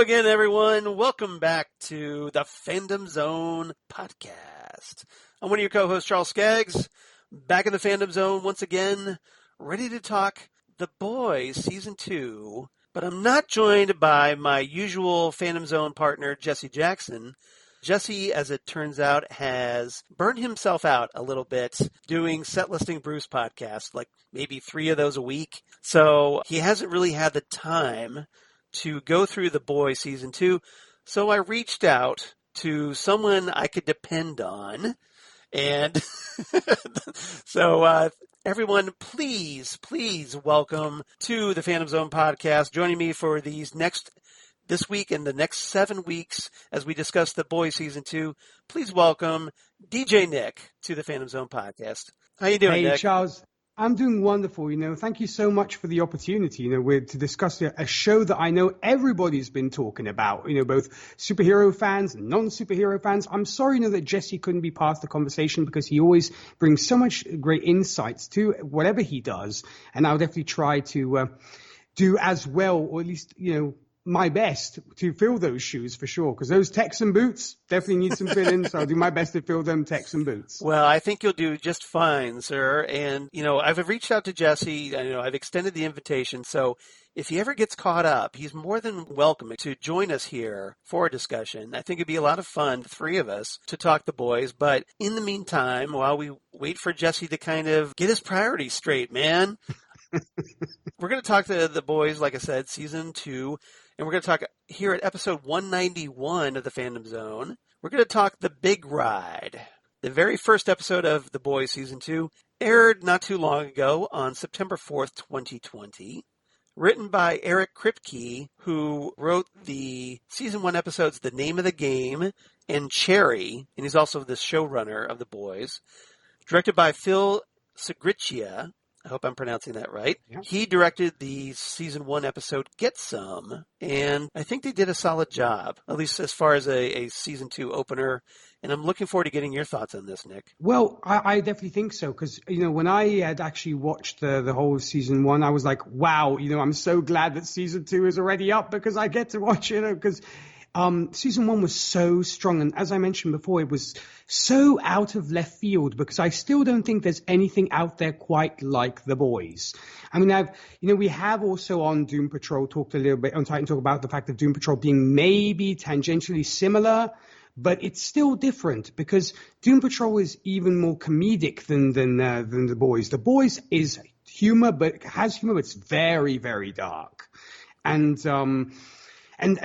again, everyone. Welcome back to the Fandom Zone podcast. I'm one of your co-hosts, Charles Skaggs, back in the Fandom Zone once again, ready to talk The Boys Season 2, but I'm not joined by my usual Fandom Zone partner, Jesse Jackson. Jesse, as it turns out, has burned himself out a little bit doing Set Listing Bruce podcasts, like maybe 3 of those a week. So he hasn't really had the time to go through The Boys Season 2. So I reached out to someone I could depend on. And so everyone, please welcome to the Phantom Zone podcast. Joining me for this week and the next 7 weeks as we discuss The Boys Season 2, please welcome DJ Nick to the Phantom Zone podcast. How you doing, Nick? Hey, Charles. I'm doing wonderful. Thank you so much for the opportunity, to discuss a show that I know everybody's been talking about, both superhero fans and non-superhero fans. I'm sorry, that Jesse couldn't be part of the conversation because he always brings so much great insights to whatever he does. And I'll definitely try to do as well, or at least, my best to fill those shoes for sure, because those Texan boots definitely need some filling, so I'll do my best to fill them Texan boots. Well, I think you'll do just fine, sir. And, I've reached out to Jesse. I've extended the invitation, so if he ever gets caught up, he's more than welcome to join us here for a discussion. I think it'd be a lot of fun, the 3 of us, to talk The Boys. But in the meantime, while we wait for Jesse to kind of get his priorities straight, man, we're going to talk to The Boys, like I said, Season 2. And we're going to talk here at episode 191 of the Fandom Zone. We're going to talk The Big Ride. The very first episode of The Boys Season 2 aired not too long ago on September 4th, 2020. Written by Eric Kripke, who wrote the Season 1 episodes The Name of the Game and Cherry, and he's also the showrunner of The Boys. Directed by Phil Segriccia. I hope I'm pronouncing that right. Yeah. He directed the Season 1 episode Get Some, and I think they did a solid job, at least as far as a Season 2 opener. And I'm looking forward to getting your thoughts on this, Nick. Well, I definitely think so, because, when I had actually watched the whole Season 1, I was like, wow, I'm so glad that Season 2 is already up because I get to watch it, because Season 1 was so strong, and as I mentioned before, it was so out of left field because I still don't think there's anything out there quite like The Boys. I mean, we have also on Doom Patrol talked a little bit on Titan Talk about the fact of Doom Patrol being maybe tangentially similar, but it's still different because Doom Patrol is even more comedic than The Boys. The Boys is humor, but it has humor, but it's very, very dark. And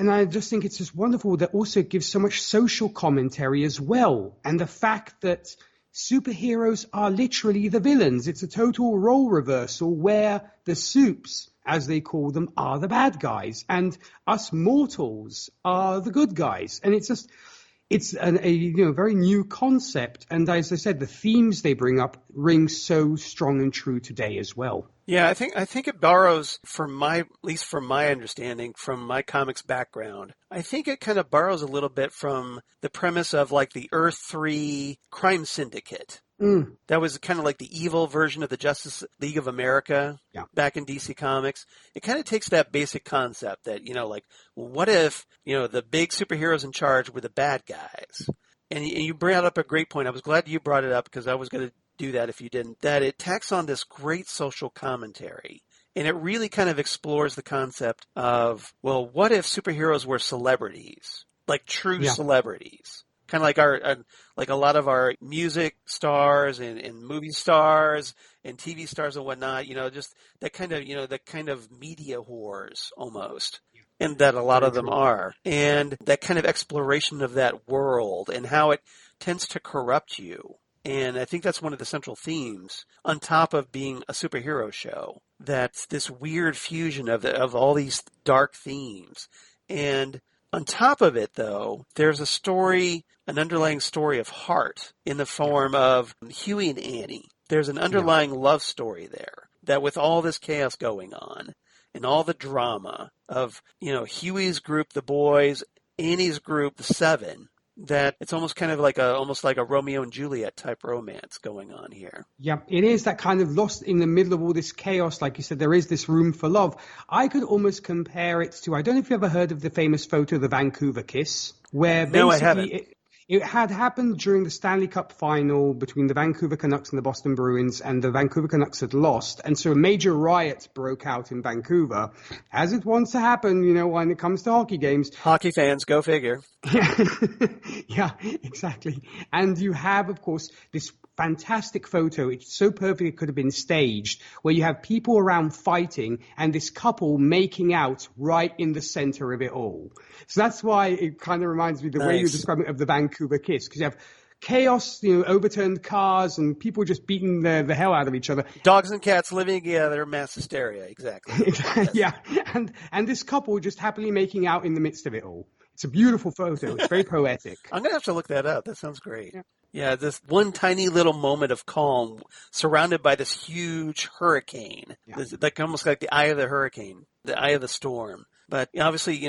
I just think it's just wonderful that also gives so much social commentary as well. And the fact that superheroes are literally the villains. It's a total role reversal where the supes, as they call them, are the bad guys. And us mortals are the good guys. And it's a very new concept. And as I said, the themes they bring up ring so strong and true today as well. Yeah, I think it borrows, at least from my understanding, from my comics background, I think it kind of borrows a little bit from the premise of like the Earth 3 crime syndicate. Mm. That was kind of like the evil version of the Justice League of America back in DC Comics. It kind of takes that basic concept that, what if, the big superheroes in charge were the bad guys? And you brought up a great point. I was glad you brought it up because I was going to do that if you didn't. That it tacks on this great social commentary. And it really kind of explores the concept of, well, what if superheroes were celebrities? Like true celebrities. Kind of like like a lot of our music stars and movie stars and TV stars and whatnot, just that kind of media whores almost. And that a lot of them are. And that kind of exploration of that world and how it tends to corrupt you. And I think that's one of the central themes on top of being a superhero show. That's this weird fusion of all these dark themes. And on top of it, though, there's an underlying story of heart in the form of Hughie and Annie. There's an underlying love story there that with all this chaos going on and all the drama of, Hughie's group, the boys, Annie's group, the 7, that it's almost kind of like a Romeo and Juliet type romance going on here. Yeah, it is that kind of lost in the middle of all this chaos. Like you said, there is this room for love. I could almost compare it to, I don't know if you ever heard of the famous photo, the Vancouver Kiss, where No, I haven't. basically it had happened during the Stanley Cup final between the Vancouver Canucks and the Boston Bruins, and the Vancouver Canucks had lost. And so a major riot broke out in Vancouver, as it wants to happen, when it comes to hockey games. Hockey fans, go figure. Yeah, exactly. And you have, of course, this fantastic photo. It's so perfect it could have been staged, where you have people around fighting and this couple making out right in the center of it all. So that's why it kind of reminds me the way you're describing it of the Vancouver Kiss, because you have chaos, overturned cars and people just beating the hell out of each other. Dogs and cats living together, mass hysteria, exactly. Yeah, and this couple just happily making out in the midst of it all. It's a beautiful photo. It's very poetic. I'm going to have to look that up. That sounds great. Yeah, this one tiny little moment of calm surrounded by this huge hurricane. Yeah. Like almost like the eye of the hurricane, the eye of the storm. But obviously,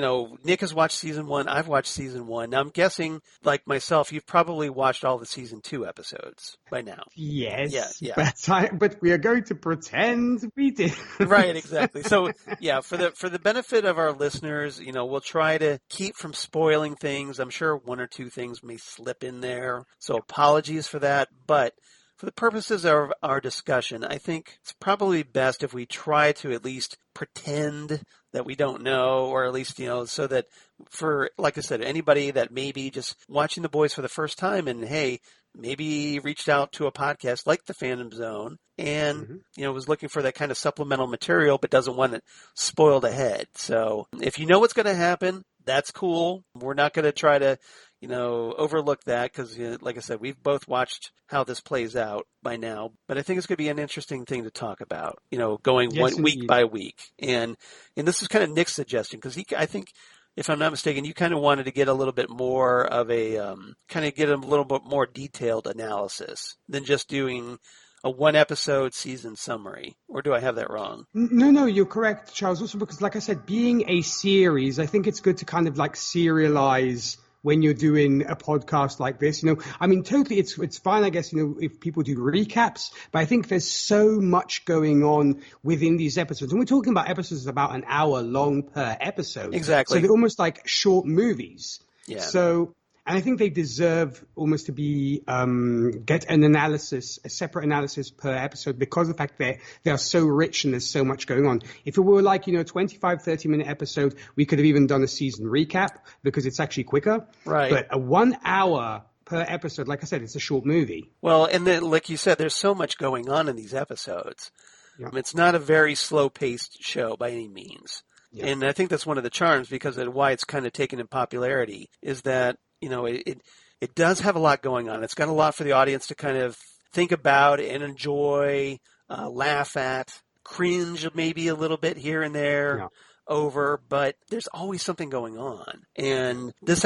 Nick has watched season 1. I've watched season 1. Now, I'm guessing, like myself, you've probably watched all the season 2 episodes by now. Yes. Yeah. But we are going to pretend we did. Right, exactly. So, yeah, for the benefit of our listeners, we'll try to keep from spoiling things. I'm sure 1 or 2 things may slip in there. So apologies for that. But for the purposes of our discussion, I think it's probably best if we try to at least pretend that we don't know, or at least, so that for, like I said, anybody that may be just watching The Boys for the first time and, hey, maybe reached out to a podcast like the Fandom Zone and, was looking for that kind of supplemental material but doesn't want it spoiled ahead. So if you know what's going to happen, that's cool. We're not going to try to, overlook that because, like I said, we've both watched how this plays out by now. But I think it's going to be an interesting thing to talk about, going week by week. And this is kind of Nick's suggestion because I think, if I'm not mistaken, you kind of wanted to get a little bit more of a, get a little bit more detailed analysis than just doing a 1-episode season summary. Or do I have that wrong? No, you're correct, Charles. Also because, like I said, being a series, I think it's good to kind of like serialize when you're doing a podcast like this. Totally, it's fine, I guess, if people do recaps, but I think there's so much going on within these episodes. And we're talking about episodes about an hour long per episode. Exactly. So they're almost like short movies. Yeah. So, and I think they deserve almost to be, get an analysis, a separate analysis per episode because of the fact that they are so rich and there's so much going on. If it were like, a 25, 30-minute episode, we could have even done a season recap because it's actually quicker. Right. But a 1 hour per episode, like I said, it's a short movie. Well, and then, like you said, there's so much going on in these episodes. Yeah. It's not a very slow-paced show by any means. Yeah. And I think that's one of the charms because of why it's kind of taken in popularity is that, it does have a lot going on. It's got a lot for the audience to kind of think about and enjoy, laugh at, cringe maybe a little bit here and there over, but there's always something going on. And this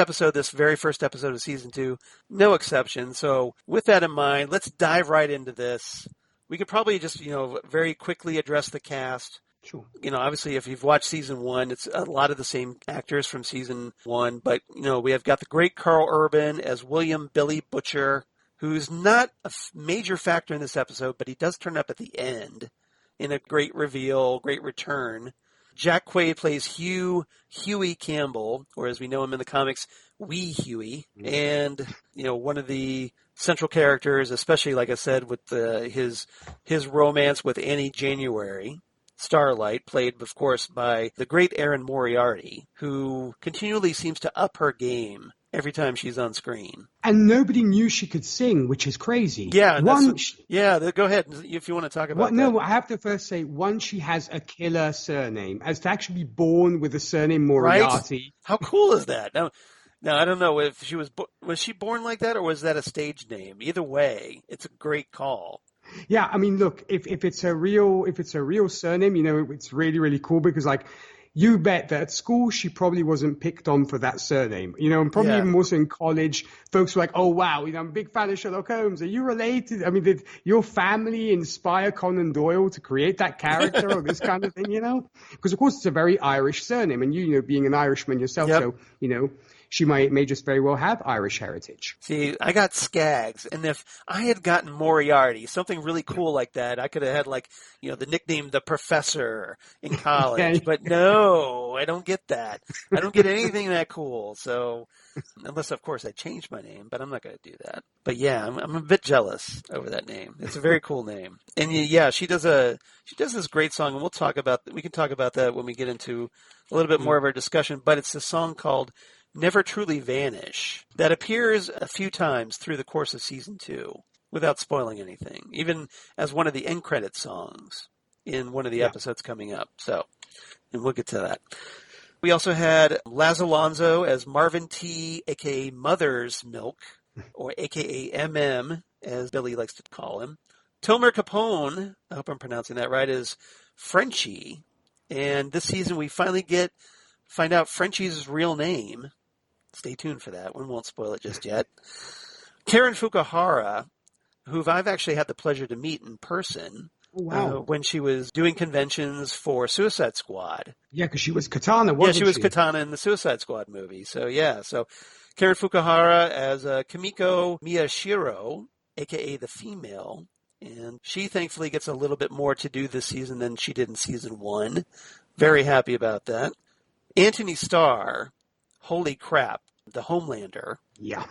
very first episode of season 2, no exception. So with that in mind, let's dive right into this. We could probably just, very quickly address the cast. Sure. Obviously, if you've watched season 1, it's a lot of the same actors from season 1. But, we have got the great Carl Urban as William Billy Butcher, who's not a major factor in this episode, but he does turn up at the end in a great reveal, great return. Jack Quaid plays Hughie Campbell, or as we know him in the comics, Wee Hughie. And, one of the central characters, especially, like I said, with his romance with Annie January. Starlight, played, of course, by the great Erin Moriarty, who continually seems to up her game every time she's on screen. And nobody knew she could sing, which is crazy. Yeah, go ahead if you want to talk about that. No, I have to first say, one, she has a killer surname. As to actually be born with the surname Moriarty. Right? How cool is that? Now, I don't know if she was she born like that or was that a stage name? Either way, it's a great call. Yeah, look, if it's a real surname, it's really, really cool because you bet that at school she probably wasn't picked on for that surname, and probably even more so in college, folks were like, oh wow, I'm a big fan of Sherlock Holmes. Are you related? Did your family inspire Conan Doyle to create that character or this kind of thing, Because of course it's a very Irish surname and being an Irishman yourself, so, she may just very well have Irish heritage. See, I got Skaggs, and if I had gotten Moriarty, something really cool like that, I could have had the nickname the Professor in college. Okay. But no, I don't get that. I don't get anything that cool. So, unless of course I change my name, but I'm not going to do that. But yeah, I'm a bit jealous over that name. It's a very cool name, and yeah, she does this great song, and we can talk about that when we get into a little bit more of our discussion. But it's a song called Never Truly Vanish that appears a few times through the course of season 2 without spoiling anything, even as one of the end credit songs in one of the episodes coming up. So, and we'll get to that. We also had Laz Alonso as Marvin T, a.k.a. Mother's Milk, or a.k.a. MM, as Billy likes to call him. Tomer Capone, I hope I'm pronouncing that right, is Frenchie. And this season we finally find out Frenchie's real name. Stay tuned for that one. Won't spoil it just yet. Karen Fukuhara, who I've actually had the pleasure to meet in person. Oh, wow. When she was doing conventions for Suicide Squad. Yeah, because she was Katana, wasn't she? Yeah, she was Katana in the Suicide Squad movie. So, yeah. So, Karen Fukuhara as Kimiko Miyashiro, a.k.a. the female. And she thankfully gets a little bit more to do this season than she did in season 1. Very happy about that. Antony Starr, holy crap, the Homelander. Yeah.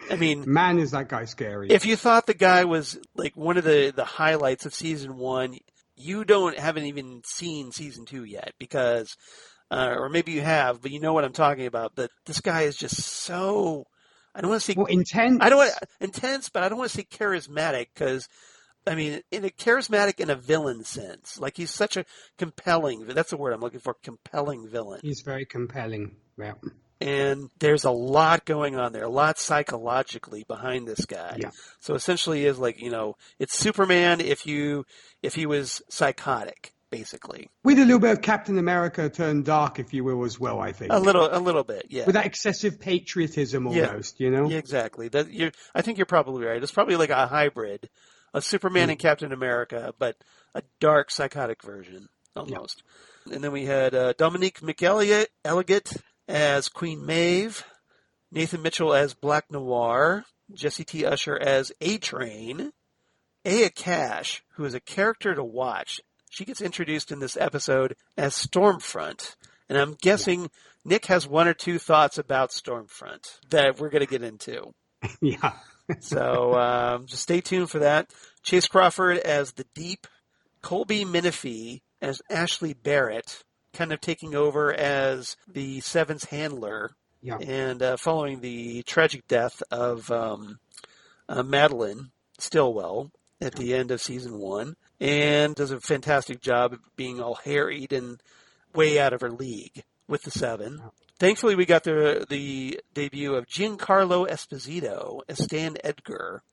I mean, man, is that guy scary. If you thought the guy was like one of the highlights of season 1, you haven't even seen season 2 yet because, or maybe you have, but you know what I'm talking about. But this guy is just so, I don't want to say intense. Intense, but I don't want to say charismatic because, I mean, charismatic in a villain sense. Like he's such a compelling, that's the word I'm looking for, compelling villain. He's very compelling, yeah. And there's a lot going on there, a lot psychologically behind this guy. Yeah. So essentially is it's Superman if he was psychotic, basically. With a little bit of Captain America turned dark, if you will, as well, I think. A little bit, yeah. With that excessive patriotism almost, Yeah, exactly. I think you're probably right. It's probably like a hybrid of Superman and Captain America, but a dark psychotic version, almost. Yeah. And then we had Dominique McElligott as Queen Maeve, Nathan Mitchell as Black Noir, Jesse T. Usher as A-Train, Aya Cash, who is a character to watch. She gets introduced in this episode as Stormfront, and I'm guessing Nick has one or two thoughts about Stormfront that we're going to get into. Yeah. So just stay tuned for that. Chase Crawford as the Deep, Colby Minifee as Ashley Barrett, kind of taking over as the Seven's handler, and following the tragic death of Madeline Stillwell at the end of season 1, and does a fantastic job of being all harried and way out of her league with the Seven. Thankfully, we got the debut of Giancarlo Esposito as Stan Edgar.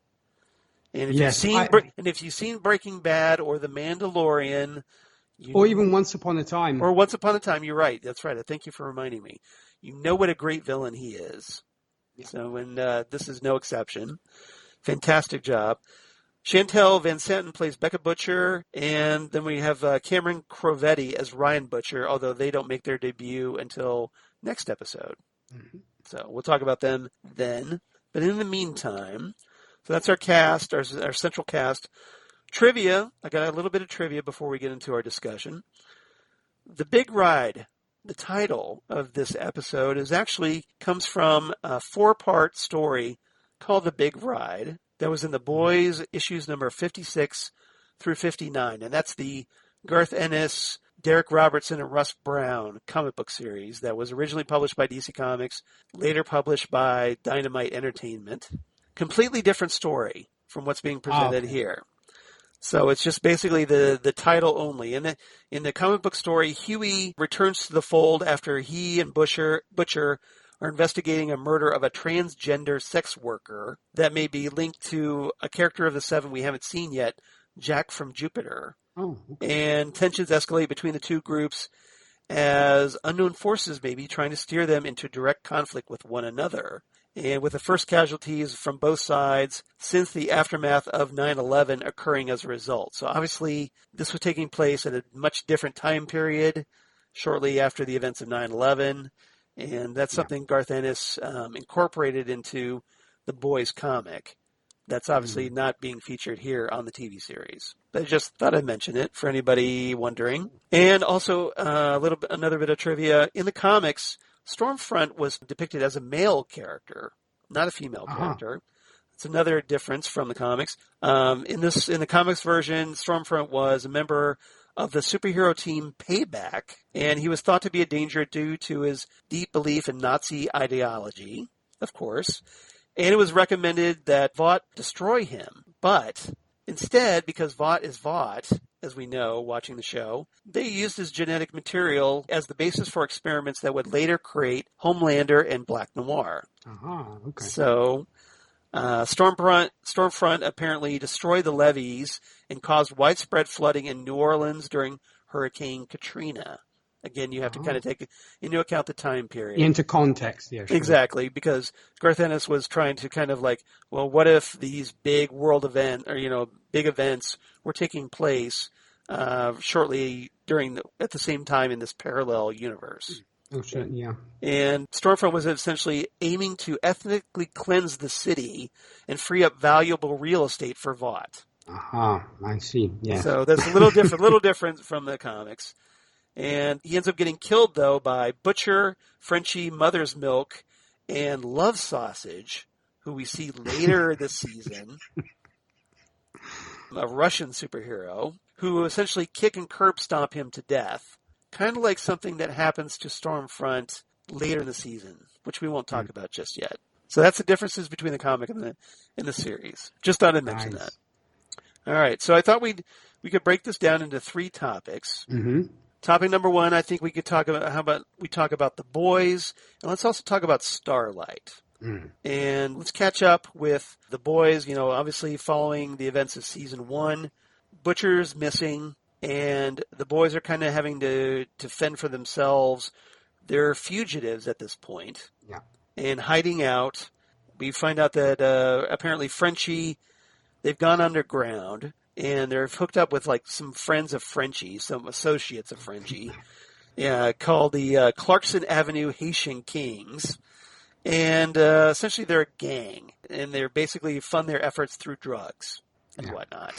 And if you've seen Breaking Bad or The Mandalorian, or even Once Upon a Time. Or Once Upon a Time, you're right. That's right. Thank you for reminding me. You know what a great villain he is. Yeah. So, and this is no exception. Fantastic job. Chantel Van Santen plays Becca Butcher, and then we have Cameron Crovetti as Ryan Butcher, although they don't make their debut until next episode. Mm-hmm. So we'll talk about them then. But in the meantime, so that's our cast, our central cast. Trivia, I got a little bit of trivia before we get into our discussion. The Big Ride, the title of this episode, comes from a 4-part story called The Big Ride that was in The Boys issues number 56 through 59. And that's the Garth Ennis, Derek Robertson, and Russ Brown comic book series that was originally published by DC Comics, later published by Dynamite Entertainment. Completely different story from what's being presented here. So it's just basically the title only. In the comic book story, Hughie returns to the fold after he and Butcher are investigating a murder of a transgender sex worker that may be linked to a character of the Seven we haven't seen yet, Jack from Jupiter. Oh, okay. And tensions escalate between the two groups as unknown forces may be trying to steer them into direct conflict with one another. And with the first casualties from both sides since the aftermath of 9/11 occurring as a result. So obviously, this was taking place at a much different time period, shortly after the events of 9/11. And that's something Garth Ennis incorporated into the Boys comic. That's obviously not being featured here on the TV series. But I just thought I'd mention it for anybody wondering. And also another bit of trivia. In the comics, Stormfront was depicted as a male character, not a female character. It's another difference from the comics. In the comics version, Stormfront was a member of the superhero team Payback, and he was thought to be a danger due to his deep belief in Nazi ideology, of course. And it was recommended that Vought destroy him. But instead, because Vought is Vought, as we know, watching the show, they used his genetic material as the basis for experiments that would later create Homelander and Black Noir. Okay. So Stormfront apparently destroyed the levees and caused widespread flooding in New Orleans during Hurricane Katrina. Again, you have to kind of take into account the time period. Into context, yeah. Sure. Exactly, because Garth Ennis was trying to kind of like, well, what if these big world big events were taking place shortly at the same time in this parallel universe? Oh, shit, yeah. And Stormfront was essentially aiming to ethnically cleanse the city and free up valuable real estate for Vought. I see, yeah. So that's a little different from the comics. And he ends up getting killed, though, by Butcher, Frenchie, Mother's Milk, and Love Sausage, who we see later this season, a Russian superhero, who essentially kick and curb stomp him to death. Kind of like something that happens to Stormfront later in the season, which we won't talk about just yet. So that's the differences between the comic and the series. Just thought I'd mention that. All right, so I thought we could break this down into 3 topics. Mm-hmm. Topic number 1, I think we could talk about, how about we talk about the boys, and let's also talk about Starlight. And let's catch up with the boys, obviously following the events of season 1. Butcher's missing, and the boys are kind of having to fend for themselves. They're fugitives at this point, and hiding out. We find out that apparently Frenchie, they've gone underground, and they're hooked up with like some friends of Frenchie, some associates of Frenchie, called the Clarkson Avenue Haitian Kings. And essentially they're a gang, and they're basically fund their efforts through drugs and whatnot.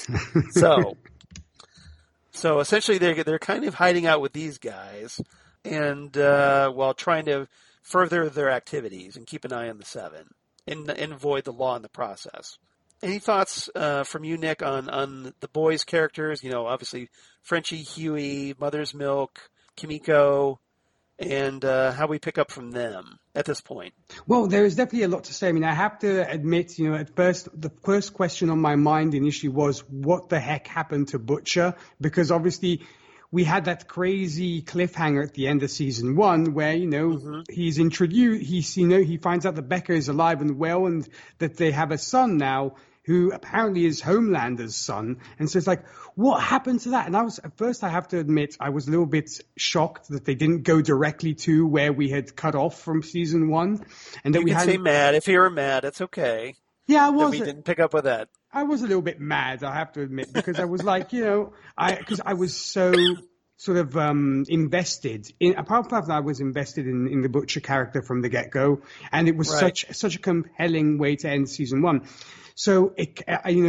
So essentially they're kind of hiding out with these guys, and while trying to further their activities and keep an eye on the 7 and avoid the law in the process. Any thoughts from you, Nick, on the boys' characters? Obviously Frenchie, Hughie, Mother's Milk, Kimiko, and how we pick up from them at this point. Well, there is definitely a lot to say. I mean, I have to admit, at first, the first question on my mind initially was, what the heck happened to Butcher? Because obviously we had that crazy cliffhanger at the end of season 1 where, he's introduced, he finds out that Becca is alive and well and that they have a son now, who apparently is Homelander's son. And so it's like, what happened to that? And at first I have to admit, I was a little bit shocked that they didn't go directly to where we had cut off from season 1. And that you can say mad. If you were mad, it's okay. Yeah, I was. We didn't pick up with that. I was a little bit mad, I have to admit, because I was like, because I was so sort of invested in, apart from that, I was invested in the Butcher character from the get-go. And it was such a compelling way to end season 1. So,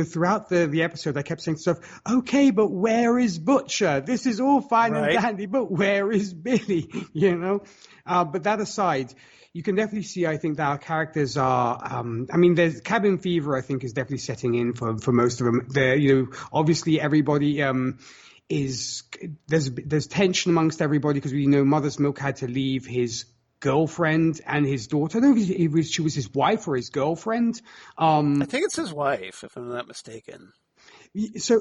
throughout the episode, I kept saying to myself, okay, but where is Butcher? This is all fine and dandy, but where is Billy? But that aside, you can definitely see, I think, that our characters are, there's cabin fever, I think, is definitely setting in for most of them. Obviously everybody, there's tension amongst everybody because we know Mother's Milk had to leave his girlfriend and his daughter. I don't know if she was his wife or his girlfriend. I think it's his wife, if I'm not mistaken. So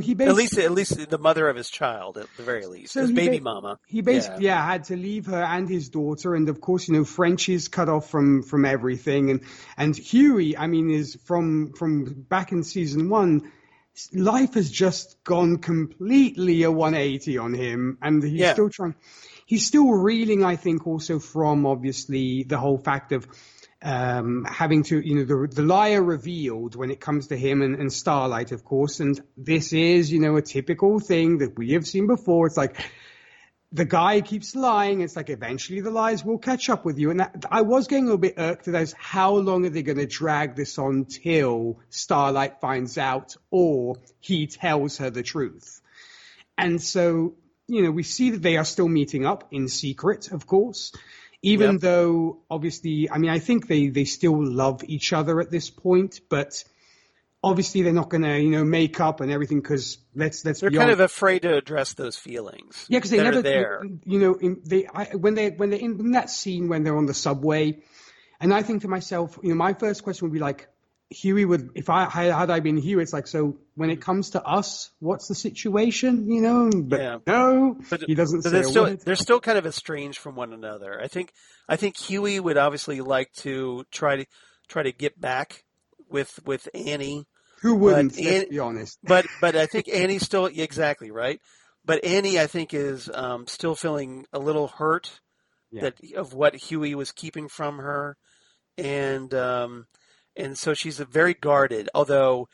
he basically, at least the mother of his child, at the very least, his baby mama. He basically had to leave her and his daughter, and of course, French is cut off from everything, and Hughie, is from back in season 1. Life has just gone completely a 180 on him, and he's still trying. He's still reeling, I think, also from obviously the whole fact of having to, the liar revealed when it comes to him and Starlight, of course. And this is, a typical thing that we have seen before. It's like the guy keeps lying. It's like eventually the lies will catch up with you. And I was getting a little bit irked as how long are they going to drag this on till Starlight finds out or he tells her the truth. And so, we see that they are still meeting up in secret, of course, even though obviously, I think they still love each other at this point, but obviously they're not going to, make up and everything because they're kind of afraid to address those feelings. Yeah, because they never, there. When they're in that scene when they're on the subway, and I think to myself, my first question would be like, Hughie would, if had I been Hughie, it's like, so when it comes to us, what's the situation, But no, he doesn't say a word. They're still kind of estranged from one another. I think Hughie would obviously like to try to get back with Annie. Who wouldn't? Let's be honest. But I think Annie's still exactly right. But Annie, I think, is still feeling a little hurt of what Hughie was keeping from her, and so she's very guarded. Although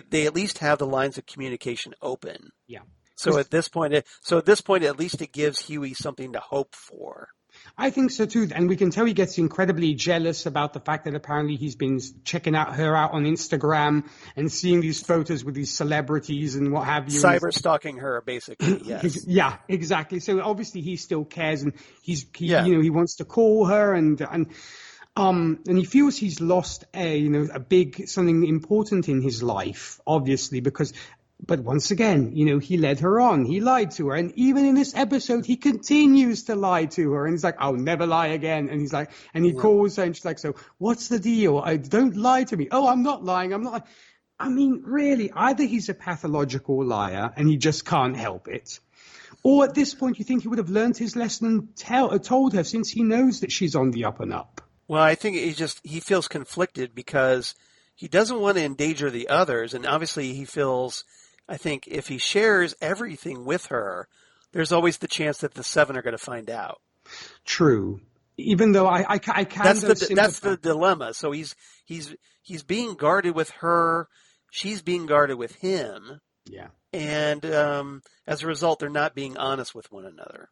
they at least have the lines of communication open. Yeah. So at this point, at least it gives Hughie something to hope for. I think so too, and we can tell he gets incredibly jealous about the fact that apparently he's been checking her out on Instagram and seeing these photos with these celebrities and what have you. Cyber stalking her, basically. Yes. Yeah, exactly. So obviously he still cares, and he wants to call her, and he feels he's lost a big something important in his life, obviously, because. But once again, he led her on. He lied to her. And even in this episode, he continues to lie to her. And he's like, I'll never lie again. And he's like, and he calls her and she's like, so what's the deal? Don't lie to me. Oh, I'm not lying. I'm not. Really, either he's a pathological liar and he just can't help it. Or at this point, you think he would have learned his lesson and told her since he knows that she's on the up and up. Well, I think he feels conflicted because he doesn't want to endanger the others. And obviously he feels... I think if he shares everything with her, there's always the chance that the 7 are going to find out. True. Even though I can. That's the dilemma. So he's being guarded with her. She's being guarded with him. Yeah. And as a result, they're not being honest with one another.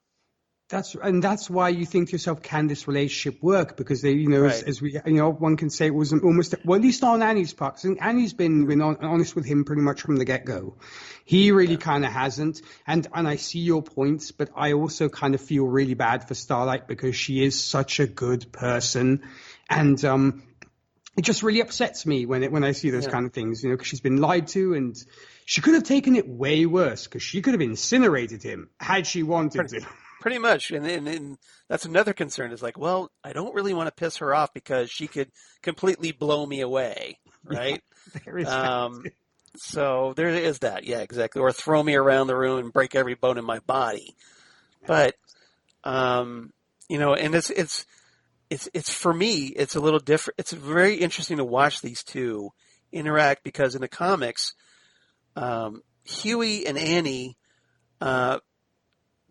That's why you think to yourself, can this relationship work? Because they, right. as we, one can say it was almost, well, at least on Annie's part. And Annie's been honest with him pretty much from the get-go. He really kind of hasn't. And I see your points, but I also kind of feel really bad for Starlight because she is such a good person. And, it just really upsets me when I see those kind of things, because she's been lied to and she could have taken it way worse because she could have incinerated him had she wanted to. Pretty much. And that's another concern is like, well, I don't really want to piss her off because she could completely blow me away. Right. Yeah, there is that. So there is that. Yeah, exactly. Or throw me around the room and break every bone in my body. But, and it's for me, it's a little different. It's very interesting to watch these two interact because in the comics, Hughie and Annie,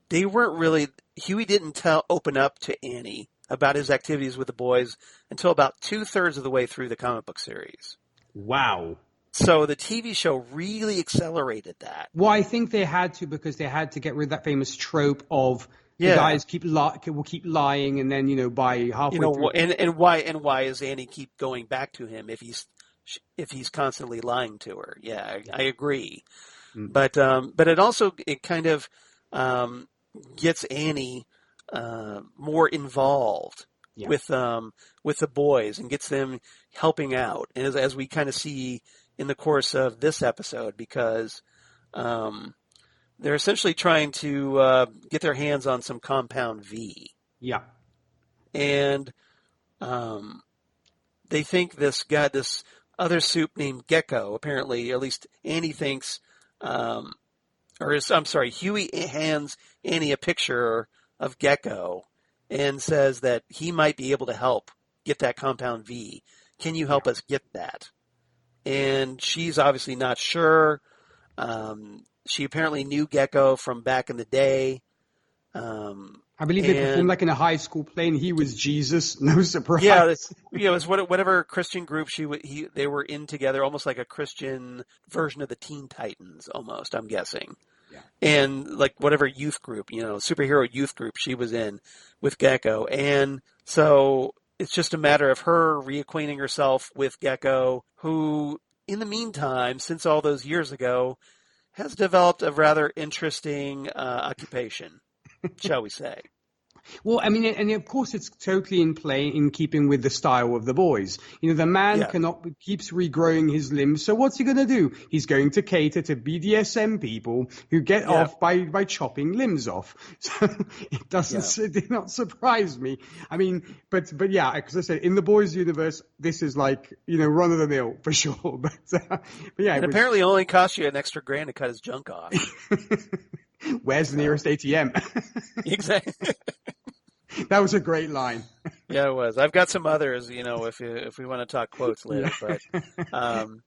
they weren't really. Hughie didn't open up to Annie about his activities with the boys until about 2/3 of the way through the comic book series. Wow. So the TV show really accelerated that. Well, I think they had to because they had to get rid of that famous trope of the guys will keep lying, and then by halfway through. And why is Annie keep going back to him if he's constantly lying to her? Yeah, I agree. Mm-hmm. But it kind of gets Annie more involved with the boys and gets them helping out, and as we kind of see in the course of this episode, because they're essentially trying to get their hands on some compound V. Yeah, and they think this other soup named Gecko. Apparently, at least Annie thinks. Hughie hands Annie a picture of Gecko and says that he might be able to help get that compound V. Can you help us get that? And she's obviously not sure. She apparently knew Gecko from back in the day. I believe they performed like in a high school play, and he was Jesus. No surprise. Yeah, it was whatever Christian group they were in together, almost like a Christian version of the Teen Titans, almost. I'm guessing. Yeah. and like whatever youth group, superhero youth group she was in with Gecko. And so it's just a matter of her reacquainting herself with Gecko, who, in the meantime, since all those years ago, has developed a rather interesting occupation, shall we say. Well, I mean, and of course, it's totally in keeping with the style of the boys. The man keeps regrowing his limbs. So what's he going to do? He's going to cater to BDSM people who get off by chopping limbs off. So it did not surprise me. I mean, but yeah, because I said in the boys universe, this is like, run of the mill for sure. But yeah, and apparently only cost you an extra $1,000 to cut his junk off. Where's the nearest ATM? Exactly. That was a great line. Yeah, it was. I've got some others, if we want to talk quotes later. I'm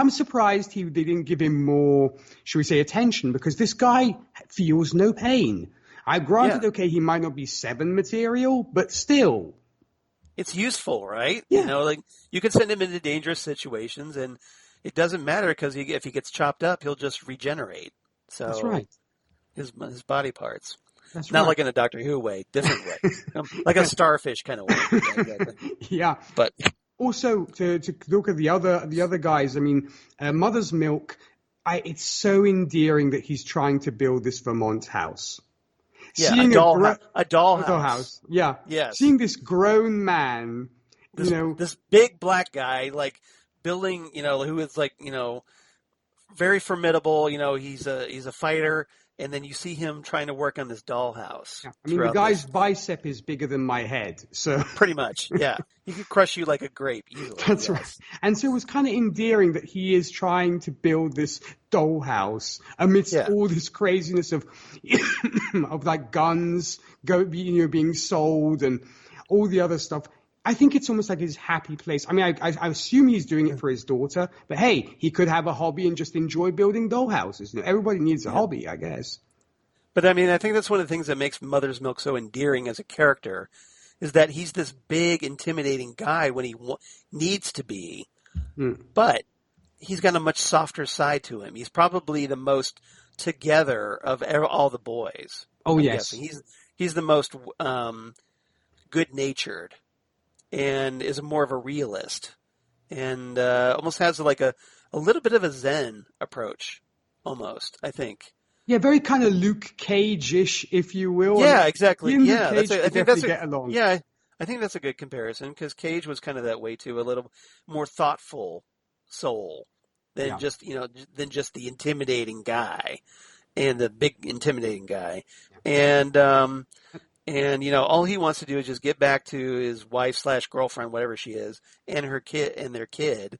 surprised they didn't give him more, should we say, attention, because this guy feels no pain. I granted, okay, he might not be 7 material, but still. It's useful, right? Yeah. You can send him into dangerous situations, and it doesn't matter because if he gets chopped up, he'll just regenerate. So that's right. His body parts. That's Not right. like in a Doctor Who way, different way, like a starfish kind of way. Yeah, but also to look at the other guys. I mean, Mother's Milk. It's so endearing that he's trying to build this Vermont house. Yeah, a dollhouse. Yeah. Yes. Seeing this grown man, this big black guy, like building, who is like, very formidable. He's a fighter. And then you see him trying to work on this dollhouse. Yeah. I mean, the guy's bicep is bigger than my head. So pretty much, yeah. He could crush you like a grape easily. That's right. And so it was kind of endearing that he is trying to build this dollhouse amidst all this craziness of of like guns being sold and all the other stuff. I think it's almost like his happy place. I mean, I assume he's doing it for his daughter, but hey, he could have a hobby and just enjoy building dollhouses. Everybody needs a hobby, I guess. But I mean, I think that's one of the things that makes Mother's Milk so endearing as a character, is that he's this big, intimidating guy when he needs to be, but he's got a much softer side to him. He's probably the most together of all the boys. Oh, I'm yes. guessing. He's the most good-natured. And is more of a realist, and almost has like a little bit of a Zen approach, almost, I think. Yeah, very kind of Luke Cage-ish, if you will. Yeah, exactly. Yeah, I think that's get along. Yeah, I think that's a good comparison, because Cage was kind of that way too, a little more thoughtful soul than just the intimidating guy and the big intimidating guy, and all he wants to do is just get back to his wife/girlfriend, whatever she is, and her kid and their kid.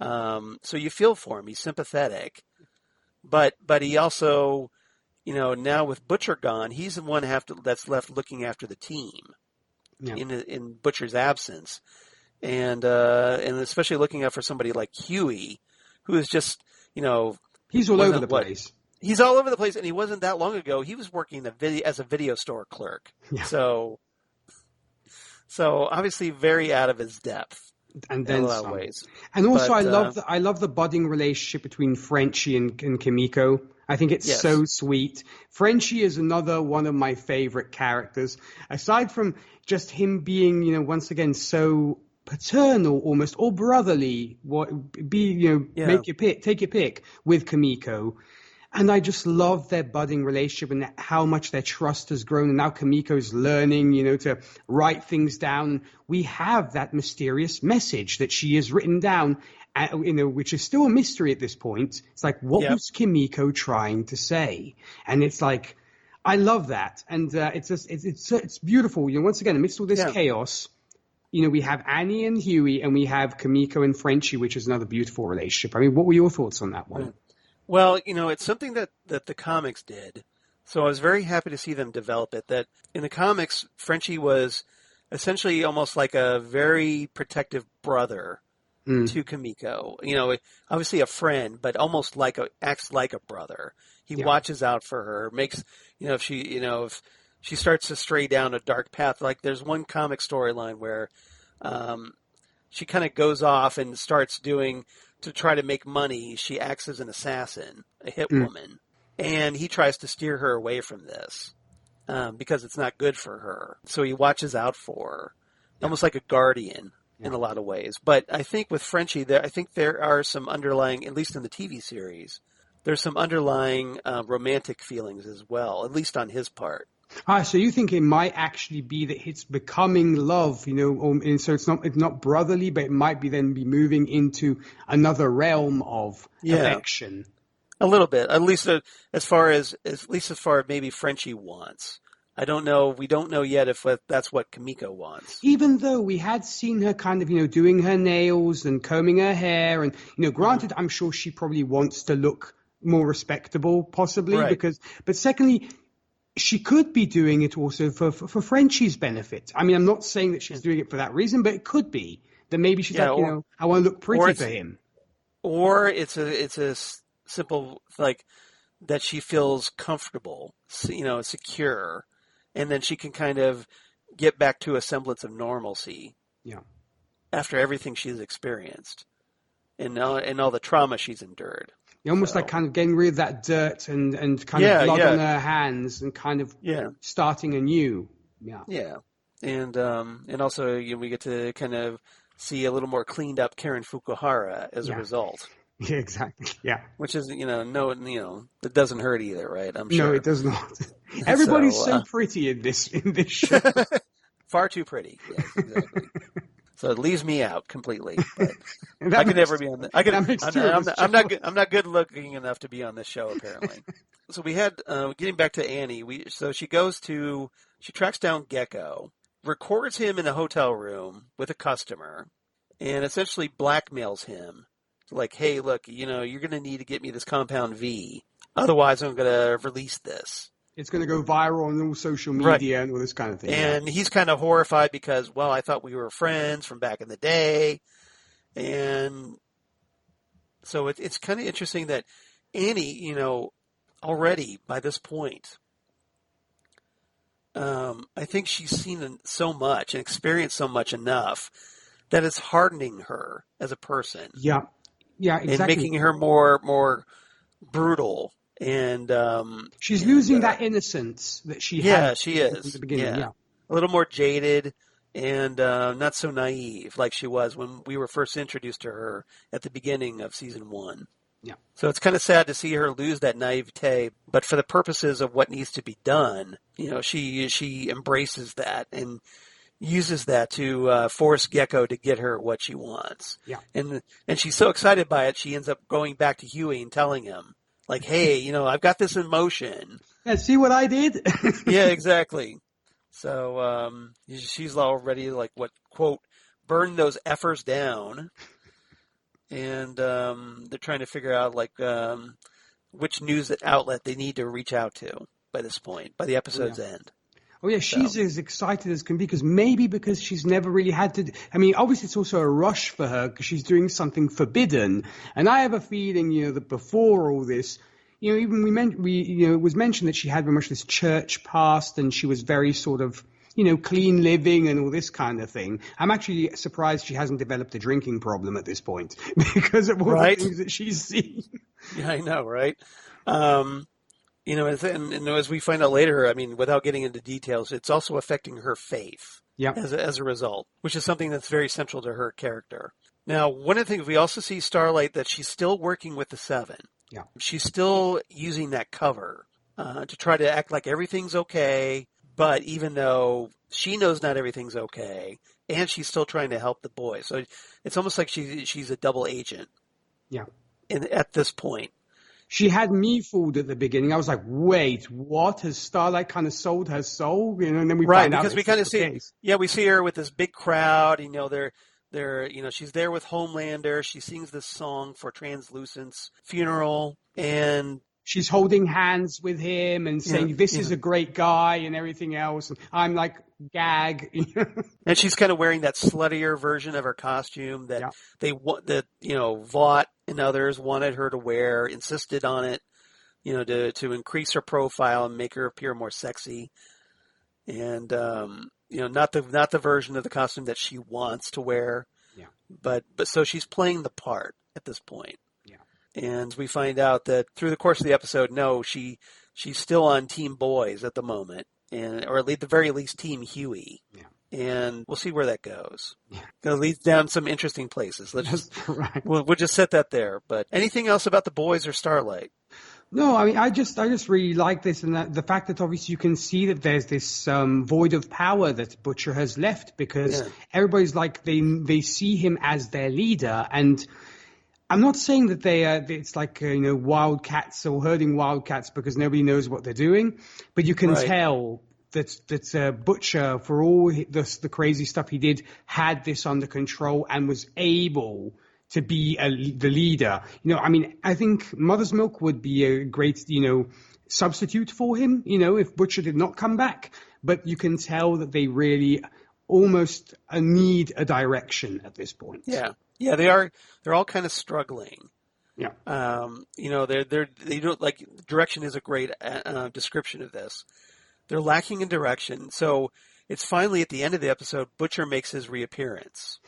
So you feel for him. He's sympathetic, but he also, now with Butcher gone, he's the one that's left looking after the team in Butcher's absence, and especially looking out for somebody like Hughie, who is just he's all over the place. He's all over the place, and he wasn't that long ago. He was working as a video store clerk. Yeah. So obviously very out of his depth. And then in a lot of ways. And also, I love the budding relationship between Frenchie and Kimiko. I think it's so sweet. Frenchie is another one of my favorite characters. Aside from just him being, once again, so paternal almost, or brotherly, take your pick with Kimiko. And I just love their budding relationship and how much their trust has grown. And now Kimiko's learning, to write things down. We have that mysterious message that she has written down, which is still a mystery at this point. It's like, what was Kimiko trying to say? And it's like, I love that. And it's beautiful. Once again, amidst all this chaos, we have Annie and Hughie, and we have Kimiko and Frenchie, which is another beautiful relationship. I mean, what were your thoughts on that one? Well, it's something that the comics did. So I was very happy to see them develop it. That in the comics, Frenchie was essentially almost like a very protective brother to Kimiko. Obviously a friend, but almost acts like a brother. He watches out for her, makes, if she starts to stray down a dark path. Like there's one comic storyline where she kind of goes off and starts doing to try to make money, she acts as an assassin, a hit Mm. woman. And he tries to steer her away from this because it's not good for her. So he watches out for her, almost like a guardian in a lot of ways. But I think with Frenchie, I think there are some underlying, at least in the TV series, there's some underlying romantic feelings as well, at least on his part. So you think it might actually be that it's becoming love, and so it's not brotherly, but it might be moving into another realm of affection. A little bit, at least as far as maybe Frenchie wants. I don't know. We don't know yet if that's what Kimiko wants. Even though we had seen her kind of, doing her nails and combing her hair, and granted, I'm sure she probably wants to look more respectable, possibly, right. but secondly, she could be doing it also for Frenchie's benefit. I mean, I'm not saying that she's doing it for that reason, but it could be that maybe she's I want to look pretty for him. Or it's a simple, like, that she feels comfortable, secure, and then she can kind of get back to a semblance of normalcy. Yeah. After everything she's experienced and all the trauma she's endured. Almost like kind of getting rid of that dirt and kind of blood on her hands and kind of starting anew. Yeah. Yeah. And also we get to kind of see a little more cleaned up Karen Fukuhara as a result. Yeah, exactly. Yeah. Which is, it doesn't hurt either, right? I'm sure. No, it does not. Everybody's so pretty in this show. Far too pretty. Yes, exactly. So it leaves me out completely. But I could never be on the. I'm not good looking enough to be on this show, apparently. So we had getting back to Annie. She tracks down Gecko, records him in a hotel room with a customer, and essentially blackmails him. Like, hey, look, you're going to need to get me this compound V, otherwise I'm going to release this. It's going to go viral on all social media and all this kind of thing. And he's kind of horrified because, well, I thought we were friends from back in the day. And so it's kind of interesting that Annie, already by this point, I think she's seen so much and experienced so much enough that it's hardening her as a person. Yeah. Yeah, exactly. And making her more brutal. And she's losing that innocence that she had. Yeah, she is. At the beginning. Yeah. A little more jaded and not so naive like she was when we were first introduced to her at the beginning of season 1. Yeah. So it's kind of sad to see her lose that naivete, but for the purposes of what needs to be done, she embraces that and uses that to force Gecko to get her what she wants. Yeah. And she's so excited by it, she ends up going back to Hughie and telling him, like, hey, I've got this in motion. Yeah, see what I did? Yeah, exactly. So she's already like, quote, burn those effers down. And they're trying to figure out, like, which news outlet they need to reach out to by this point, by the episode's end. Oh, yeah, she's as excited as can be because she's never really had to. I mean, obviously, it's also a rush for her because she's doing something forbidden. And I have a feeling, that before all this, even it was mentioned that she had very much this church past and she was very sort of, clean living and all this kind of thing. I'm actually surprised she hasn't developed a drinking problem at this point because of all the things that she's seen. Yeah, I know, right? As we find out later, I mean, without getting into details, it's also affecting her faith as a result, which is something that's very central to her character. Now, one of the things we also see Starlight that she's still working with the Seven. Yeah. She's still using that cover to try to act like everything's okay, but even though she knows not everything's okay, and she's still trying to help the boy. So it's almost like she's a double agent. Yeah. At this point. She had me fooled at the beginning. I was like, wait, what? Has Starlight kind of sold her soul? And then we find out because we kind of see, we see her with this big crowd. She's there with Homelander. She sings this song for Translucent's funeral, and she's holding hands with him and saying, this is a great guy and everything else. And I'm like, gag. And she's kind of wearing that sluttier version of her costume that Vought and others wanted her to wear, insisted on it, to increase her profile and make her appear more sexy. And, not the version of the costume that she wants to wear. Yeah. But so she's playing the part. at this point. Yeah. And we find out that through the course of the episode, no, she's still on Team Boys at the moment, or at the very least Team Hughie. Yeah. And we'll see where that goes. Yeah. It leads down some interesting places. Right. We'll just set that there. But anything else about the boys or Starlight? No, I mean, I just really like this, and the fact that obviously you can see that there's this void of power that Butcher has left, because everybody's like they see him as their leader, and I'm not saying that it's like wildcats or herding wildcats because nobody knows what they're doing, but you can tell that Butcher, for all the crazy stuff he did, had this under control and was able to be the leader. I mean, I think Mother's Milk would be a great, substitute for him, if Butcher did not come back. But you can tell that they really almost need a direction at this point. Yeah. Yeah, they are. They're all kind of struggling. Yeah. They don't like direction is a great description of this. They're lacking in direction. So it's finally at the end of the episode, Butcher makes his reappearance.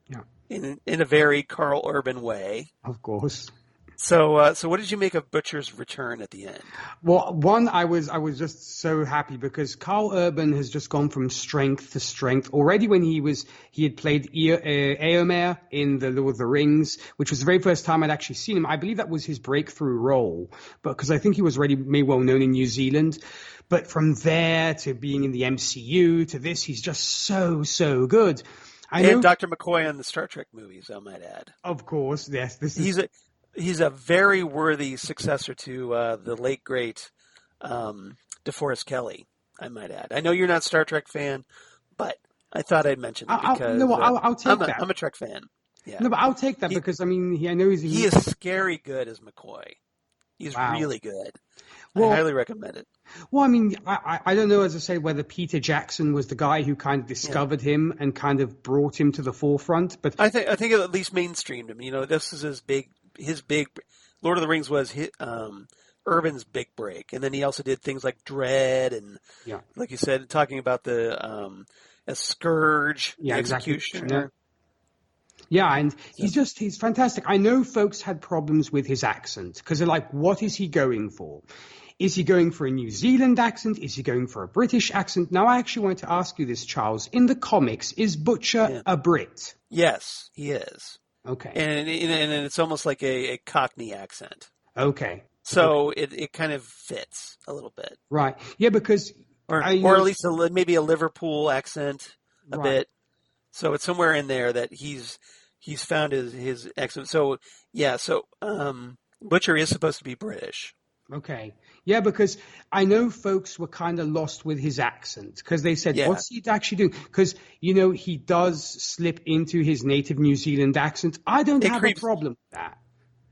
Yeah. In a very Carl Urban way. Of course. So what did you make of Butcher's return at the end? Well, one, I was just so happy because Carl Urban has just gone from strength to strength. Already when he had played Éomer in The Lord of the Rings, which was the very first time I'd actually seen him. I believe that was his breakthrough role, but because I think he was already made well known in New Zealand. But from there to being in the MCU to this, he's just so good. And Dr. McCoy on the Star Trek movies, I might add. Of course, yes. He's a very worthy successor to the late great DeForest Kelley, I might add. I know you're not a Star Trek fan, but I thought I'd mention it because I'll take that. I'm a Trek fan. Yeah. No, but I'll take that because I know he is scary good as McCoy. He's really good. I highly recommend it. Well, I mean, I don't know, as I say, whether Peter Jackson was the guy who kind of discovered him and kind of brought him to the forefront, but I think it at least mainstreamed him. This is his big Lord of the Rings was Urban's big break, and then he also did things like Dread and, like you said, talking about a Scourge, the Executioner. Yeah, and he's fantastic. I know folks had problems with his accent because they're like, what is he going for? Is he going for a New Zealand accent? Is he going for a British accent? Now, I actually wanted to ask you this, Charles. In the comics, is Butcher a Brit? Yes, he is. Okay. And it's almost like a Cockney accent. Okay. So it kind of fits a little bit. Right. Yeah, because... Or at least maybe a Liverpool accent a bit. So it's somewhere in there that he's found his accent. So, Butcher is supposed to be British. Okay. Yeah, because I know folks were kind of lost with his accent because they said, what's he actually doing? Because, he does slip into his native New Zealand accent. I don't have a problem with that.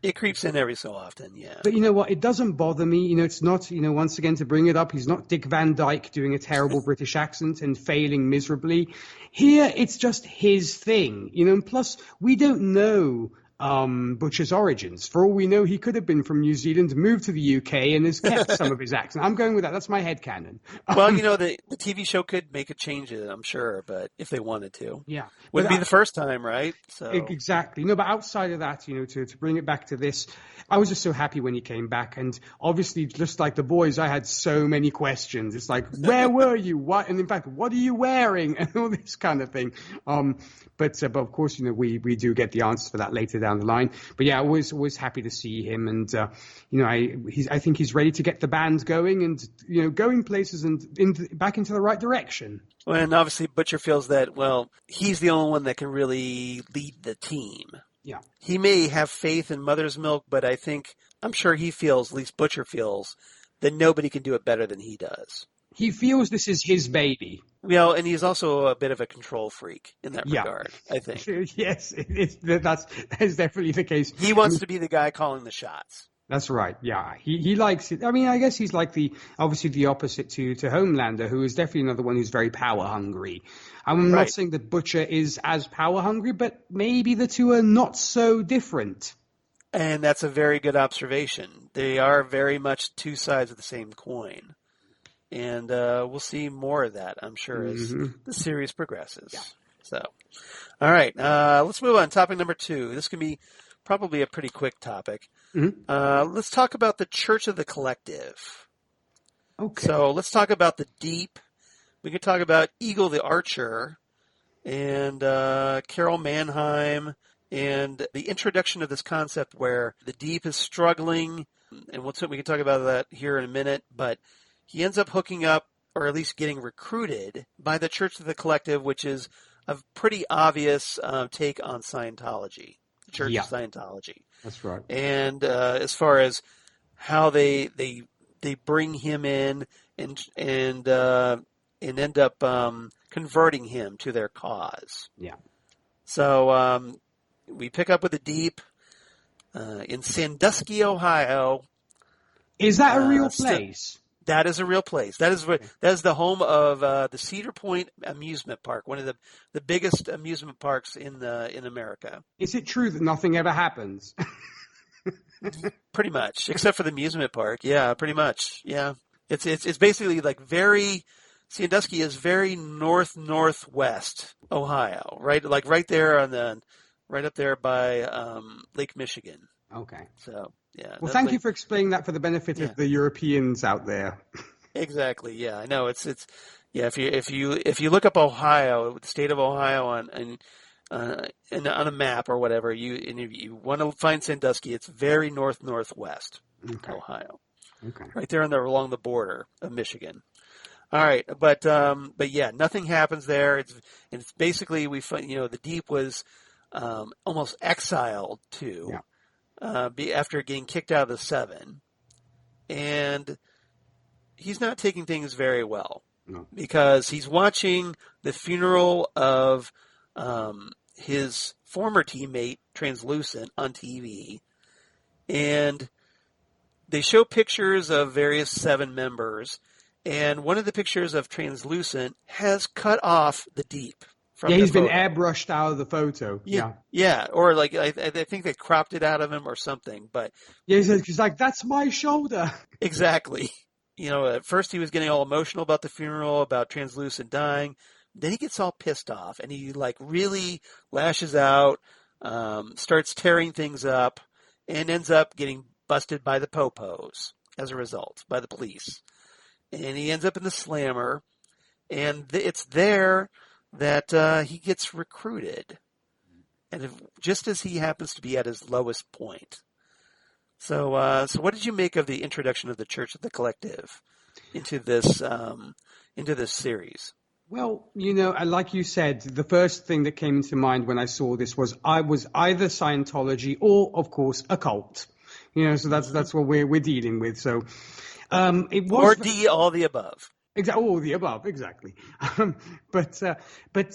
It creeps in every so often, yeah. But you know what? It doesn't bother me. It's not, once again, to bring it up, he's not Dick Van Dyke doing a terrible British accent and failing miserably. Here, it's just his thing, and plus, we don't know Butcher's origins. For all we know, he could have been from New Zealand, moved to the UK, and has kept some of his accent. I'm going with that. That's my headcanon. Well, the TV show could make a change in it, I'm sure, but if they wanted to. Yeah. Wouldn't be the first time, right? So exactly. No, but outside of that, to bring it back to this, I was just so happy when he came back. And obviously, just like the boys, I had so many questions. It's like, where were you? What? And in fact, what are you wearing? And all this kind of thing. But of course, we do get the answers for that later down the line. But yeah, I was always happy to see him, and I think he's ready to get the band going and going places and back into the right direction. Well, and obviously Butcher feels that he's the only one that can really lead the team. Yeah, he may have faith in Mother's Milk, but I'm sure he feels, at least Butcher feels, that nobody can do it better than he does. He feels this is his baby. And he's also a bit of a control freak in that regard, I think. Yes, that is definitely the case. He wants to be the guy calling the shots. That's right, yeah. He likes it. I mean, I guess he's like obviously the opposite to Homelander, who is definitely another one who's very power hungry. I'm not saying that Butcher is as power hungry, but maybe the two are not so different. And that's a very good observation. They are very much two sides of the same coin. And we'll see more of that, I'm sure, as the series progresses. Yeah. So, all right, let's move on. Topic number 2. This can be probably a pretty quick topic. Mm-hmm. Let's talk about the Church of the Collective. Okay. So let's talk about the Deep. We can talk about Eagle the Archer and Carol Mannheim and the introduction of this concept where the Deep is struggling. And we can talk about that here in a minute. But he ends up hooking up, or at least getting recruited, by the Church of the Collective, which is a pretty obvious take on Scientology, the Church of Scientology. That's right. And as far as how they bring him in and end up converting him to their cause. Yeah. So we pick up with the Deep in Sandusky, Ohio. Is that a real place? That is a real place. That is the home of the Cedar Point Amusement Park, one of the biggest amusement parks in America. Is it true that nothing ever happens? Pretty much, except for the amusement park. Yeah, pretty much. Yeah, it's basically like Sandusky is very northwest Ohio, right? Like right there right up there by Lake Michigan. Okay. So yeah. Well, thank you for explaining that for the benefit of the Europeans out there. Exactly. Yeah, I know. It's yeah. If you look up Ohio, the state of Ohio on a map or whatever, if you want to find Sandusky, it's very northwest Ohio. Okay. Right there along the border of Michigan. All right, but yeah, nothing happens there. It's basically we find the Deep was almost exiled to. Yeah. After getting kicked out of the Seven, and he's not taking things very well because he's watching the funeral of his former teammate Translucent on TV, and they show pictures of various Seven members, and one of the pictures of Translucent has cut off the Deep. He's been airbrushed out of the photo. Yeah, or like I think they cropped it out of him or something. But he's like, that's my shoulder. Exactly. At first he was getting all emotional about the funeral, about Translucent dying. Then he gets all pissed off and he like really lashes out, starts tearing things up, and ends up getting busted by the popos as a result, by the police. And he ends up in the slammer, and it's there that he gets recruited, and just as he happens to be at his lowest point. So what did you make of the introduction of the Church of the Collective into this series? Well, like you said, the first thing that came into mind when I saw this was either Scientology or, of course, a cult. So that's what we're dealing with. So it was all the above. Exactly, all the above, exactly. But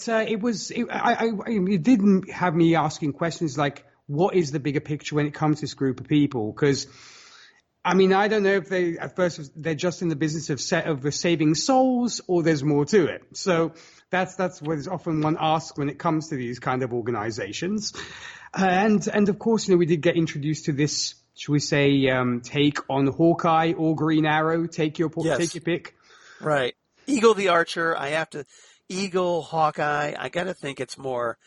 it didn't have me asking questions like, what is the bigger picture when it comes to this group of people? Because, I don't know if they're just in the business of saving souls, or there's more to it. So that's what is often one asks when it comes to these kind of organizations. And of course, we did get introduced to this, should we say, take on Hawkeye or Green Arrow. Take your pick. Right. Eagle the Archer, Eagle, Hawkeye, I got to think it's more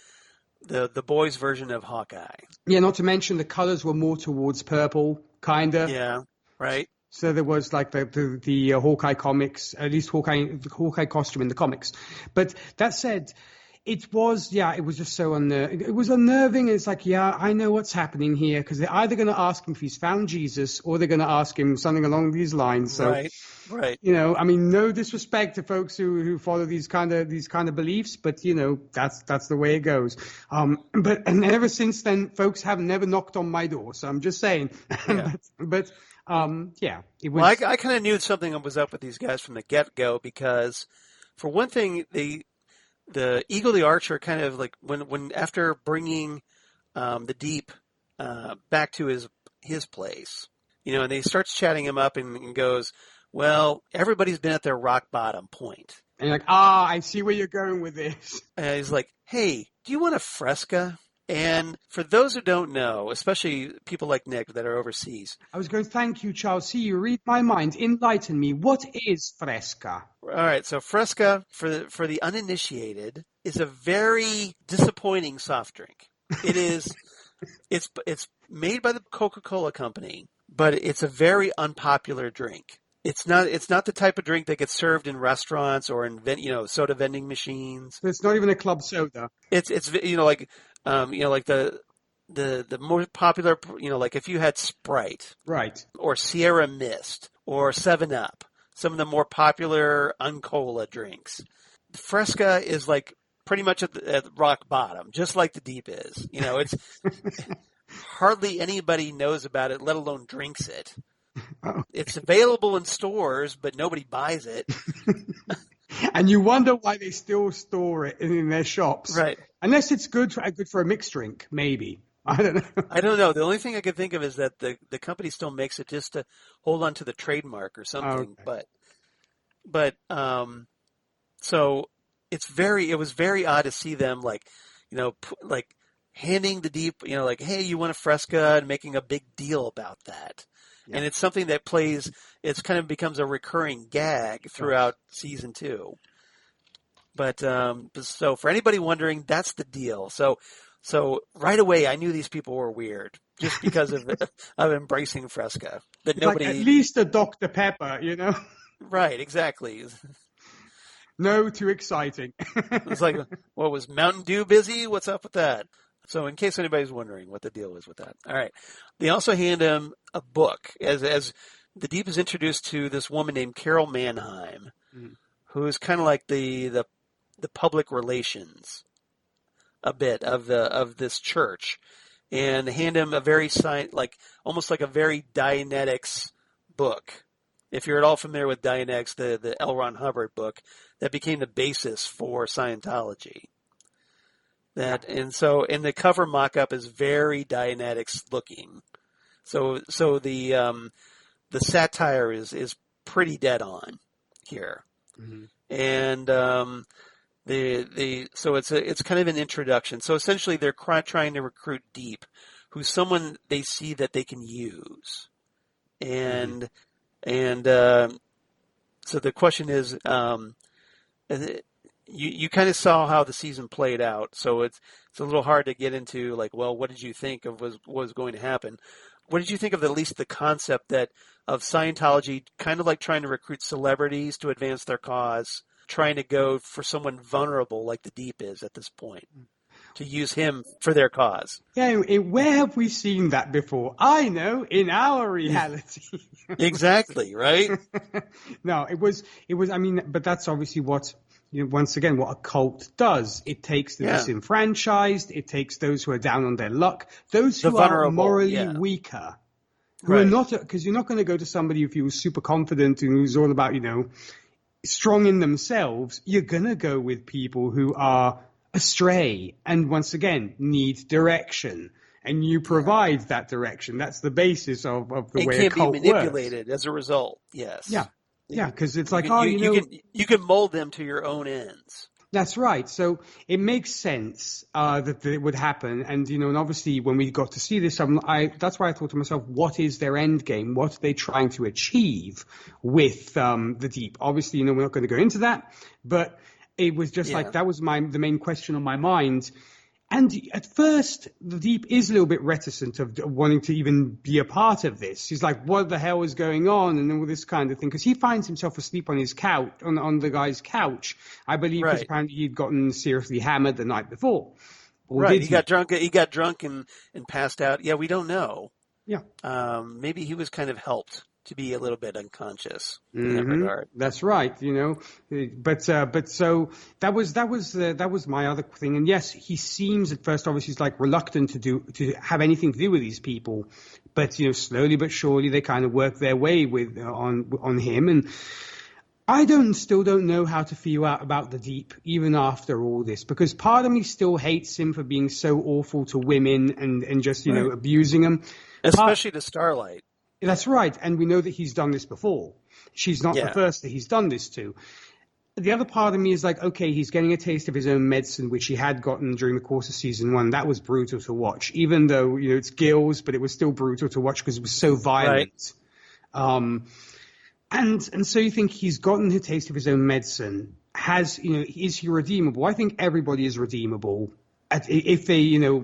the boys' version of Hawkeye. Yeah, not to mention the colors were more towards purple, kind of. Yeah, right. So there was like the Hawkeye comics, at least the Hawkeye costume in the comics. But that said, it was just so it was unnerving. It's like, I know what's happening here, because they're either going to ask him if he's found Jesus, or they're going to ask him something along these lines. So, right. No disrespect to folks who follow these kind of beliefs, but that's the way it goes. And ever since then, folks have never knocked on my door. So I'm just saying. Yeah. but it was. Well, I kind of knew something was up with these guys from the get-go, because for one thing, the Eagle the Archer kind of like when after bringing the Deep back to his place, and he starts chatting him up and goes, well, everybody's been at their rock bottom point. And you're like, I see where you're going with this. And he's like, hey, do you want a Fresca? And for those who don't know, especially people like Nick that are overseas. I was going, thank you, Charles. See, you read my mind. Enlighten me. What is Fresca? All right. So Fresca, for the uninitiated, is a very disappointing soft drink. It is, it's made by the Coca-Cola Company, but it's a very unpopular drink. It's not the type of drink that gets served in restaurants or in soda vending machines. So it's not even a club soda. It's like the more popular, like if you had Sprite, Right. or Sierra Mist or 7-Up, some of the more popular uncola drinks. Fresca is like pretty much at rock bottom, just like the Deep is. It's hardly anybody knows about it, let alone drinks it. Oh. It's available in stores, but nobody buys it. And you wonder why they still store it in their shops. Right. Unless it's good for a mixed drink, maybe. I don't know. I don't know. The only thing I can think of is that the company still makes it just to hold on to the trademark or something. Okay. So it was very odd to see them like handing the Deep, like, hey, you want a Fresca, and making a big deal about that. Yeah. And it's something that it's kind of becomes a recurring gag throughout season 2. But so for anybody wondering, that's the deal. So right away, I knew these people were weird just because of embracing Fresca. That nobody, like at least a Dr. Pepper, Right, exactly. No, too exciting. It's like, what, was Mountain Dew busy? What's up with that? So in case anybody's wondering what the deal is with that. All right. They also hand him a book as the Deep is introduced to this woman named Carol Mannheim, who is kind of like the public relations a bit of this church, and hand him a very almost like a very Dianetics book. If you're at all familiar with Dianetics, the L. Ron Hubbard book that became the basis for Scientology. And the cover mock-up is very Dianetics looking. So the satire is pretty dead on here. Mm-hmm. And so it's kind of an introduction. So essentially they're trying to recruit Deep, who's someone they see that they can use. And so the question is, you kind of saw how the season played out, so it's a little hard to get into like, well, what did you think of what was going to happen? What did you think of at least the concept of Scientology kind of like trying to recruit celebrities to advance their cause, trying to go for someone vulnerable like the Deep is at this point, to use him for their cause? Yeah, where have we seen that before? I know, in our reality. Exactly, right? No, it was, I mean, but that's obviously what, once again, what a cult does. It takes the disenfranchised, it takes those who are down on their luck, those who are morally weaker, who are not, because you're not going to go to somebody if you're super confident and who's all about, strong in themselves. You're going to go with people who are astray and once again need direction, and you provide that direction. That's the basis of the way a cult works. It can't be manipulated as a result. Yes. Yeah, because it's like, you can mold them to your own ends. That's right. So it makes sense that it would happen. And, and obviously when we got to see this, that's why I thought to myself, what is their end game? What are they trying to achieve with the Deep? Obviously, we're not going to go into that, but it was just like that was the main question on my mind. And at first, the Deep is a little bit reticent of wanting to even be a part of this. He's like, what the hell is going on? And all this kind of thing. Because he finds himself asleep on his couch, on the guy's couch, I believe, because apparently he'd gotten seriously hammered the night before. Or he got drunk and passed out. Yeah, we don't know. Yeah. Maybe he was kind of helped to be a little bit unconscious in that regard. That's right, But so that was my other thing. And yes, he seems at first obviously he's like reluctant to have anything to do with these people, but slowly but surely they kind of work their way on him. And I still don't know how to feel out about the Deep even after all this, because part of me still hates him for being so awful to women and just abusing them, especially to Starlight. That's right. And we know that he's done this before. She's not the first that he's done this to. The other part of me is like, okay, he's getting a taste of his own medicine, which he had gotten during the course of season 1. That was brutal to watch, even though, it's Gills, but it was still brutal to watch because it was so violent. Right. And so you think he's gotten a taste of his own medicine. Is he redeemable? I think everybody is redeemable if they,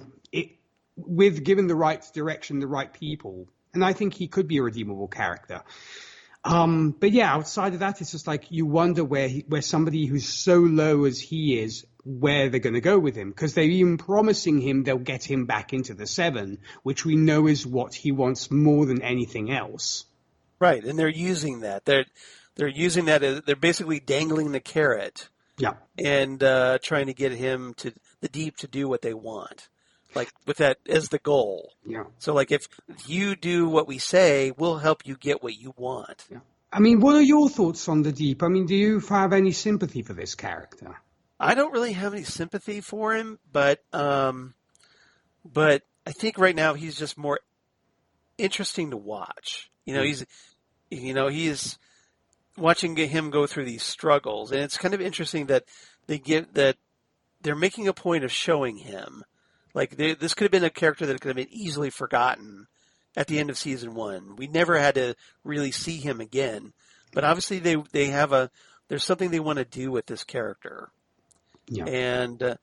with given the right direction, the right people. And I think he could be a redeemable character. But yeah, outside of that, it's just like you wonder where somebody who's so low as he is, where they're going to go with him, because they're even promising him they'll get him back into the 7, which we know is what he wants more than anything else. Right, and they're using that. They're using that as they're basically dangling the carrot. Yeah, and trying to get him to the Deep to do what they want, like with that as the goal. Yeah. So like if you do what we say, we'll help you get what you want. Yeah. I mean, what are your thoughts on the Deep? I mean, do you have any sympathy for this character? I don't really have any sympathy for him, but I think right now he's just more interesting to watch. He's watching him go through these struggles, and it's kind of interesting that they're making a point of showing him. Like this could have been a character that could have been easily forgotten at the end of season 1. We never had to really see him again, but obviously there's something they want to do with this character. Yeah. And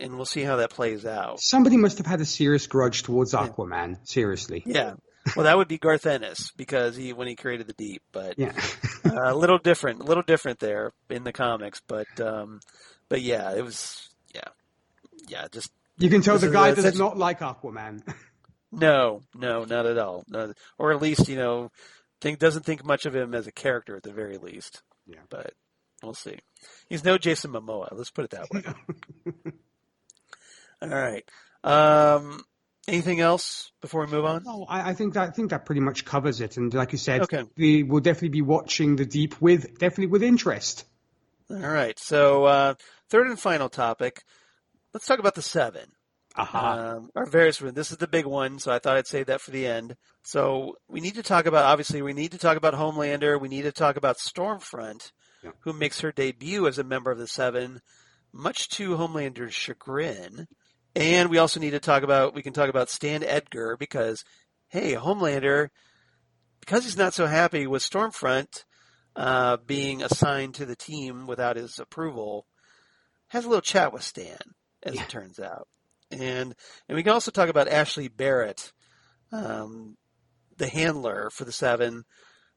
we'll see how that plays out. Somebody must have had a serious grudge towards Aquaman. Yeah. Seriously. Yeah. Well, that would be Garth Ennis because when he created the Deep, but yeah. a little different there in the comics, but yeah, it was just you can tell the guy does not like Aquaman. No, not at all. Or at least doesn't think much of him as a character at the very least. Yeah, but we'll see. He's no Jason Momoa. Let's put it that way. All right. Anything else before we move on? No, I think that pretty much covers it. And like you said, okay. We'll definitely be watching the Deep with interest. All right. So third and final topic. Let's talk about the 7. Our various. This is the big one, so I thought I'd save that for the end. So we need to talk about Homelander. We need to talk about Stormfront, who makes her debut as a member of the 7, much to Homelander's chagrin. And we also need to talk about Stan Edgar because, hey, Homelander, because he's not so happy with Stormfront being assigned to the team without his approval, has a little chat with Stan, as it turns out. And we can also talk about Ashley Barrett, the handler for the 7,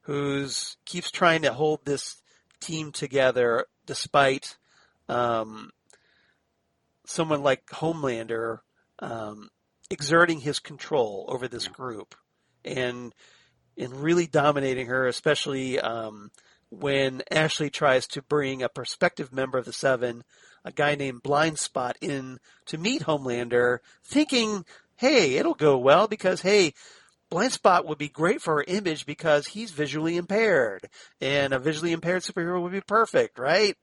who keeps trying to hold this team together despite someone like Homelander exerting his control over this group and really dominating her, especially when Ashley tries to bring a prospective member of the 7, a guy named Blind Spot, in to meet Homelander, thinking, hey, it'll go well because, hey, Blind Spot would be great for our image because he's visually impaired, and a visually impaired superhero would be perfect, right?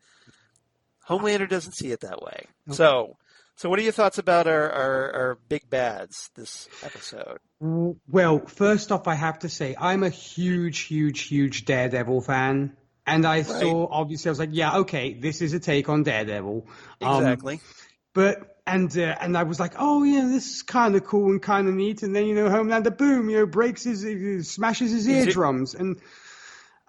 Homelander doesn't see it that way. Okay. So what are your thoughts about our big bads this episode? Well, first off, I have to say, I'm a huge Daredevil fan. And I saw, obviously, I was like, yeah, okay, this is a take on Daredevil. Exactly. And I was like, oh, yeah, this is kind of cool and kind of neat. And then, Homelander, boom, smashes his eardrums. And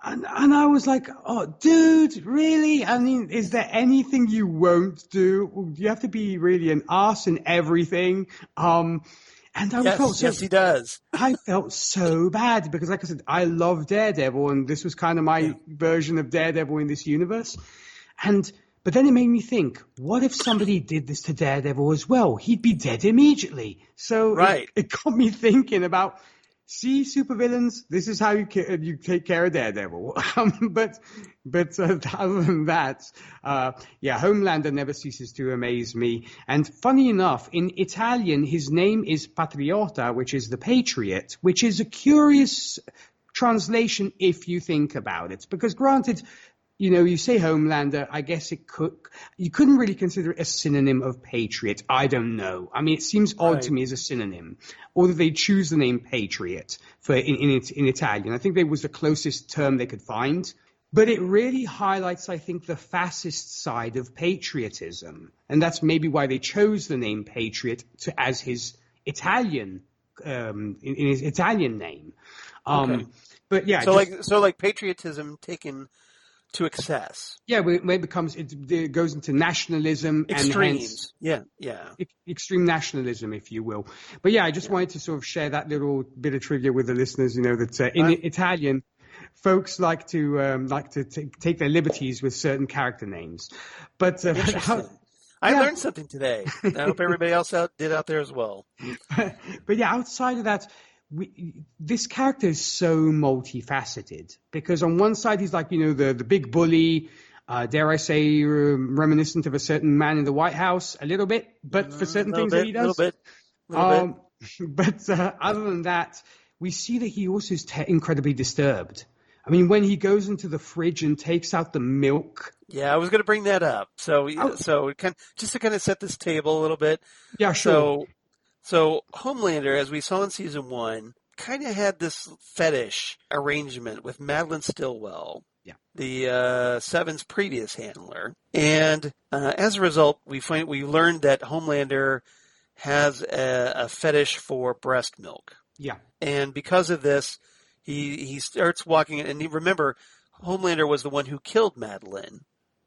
I was like, oh, dude, really? I mean, is there anything you won't do? You have to be really an arse in everything. And yes, he does. I felt so bad because, like I said, I love Daredevil, and this was kind of my version of Daredevil in this universe. But then it made me think, what if somebody did this to Daredevil as well? He'd be dead immediately. So it got me thinking about, see, supervillains, this is how you take care of Daredevil. But other than that, Homelander never ceases to amaze me. And funny enough, in Italian, his name is Patriota, which is the Patriot, which is a curious translation if you think about it. Because granted, you say Homelander, I guess you couldn't really consider it a synonym of Patriot. I don't know. I mean, it seems odd to me as a synonym. Or that they choose the name Patriot in Italian. I think that was the closest term they could find. But it really highlights, I think, the fascist side of patriotism. And that's maybe why they chose the name Patriot as his Italian, in his Italian name. Okay. But yeah. So like patriotism taken to excess. Yeah, when it becomes, it goes into nationalism Extremes. and hence extreme nationalism, if you will. But yeah, I just wanted to sort of share that little bit of trivia with the listeners. That in Italian, folks like to take their liberties with certain character names. But I learned something today. I hope everybody else did out there as well. But yeah, outside of that, this character is so multifaceted because on one side he's like, the big bully, dare I say, reminiscent of a certain man in the White House a little bit, but for certain things that he does. A little bit. But other than that, we see that he also is incredibly disturbed. I mean, when he goes into the fridge and takes out the milk. Yeah, I was going to bring that up. So just to kind of set this table a little bit. Yeah, sure. So Homelander, as we saw in season 1, kind of had this fetish arrangement with Madeline Stillwell, the Seven's previous handler, and as a result, we learned that Homelander has a fetish for breast milk. Yeah, and because of this, he starts walking, and remember, Homelander was the one who killed Madeline,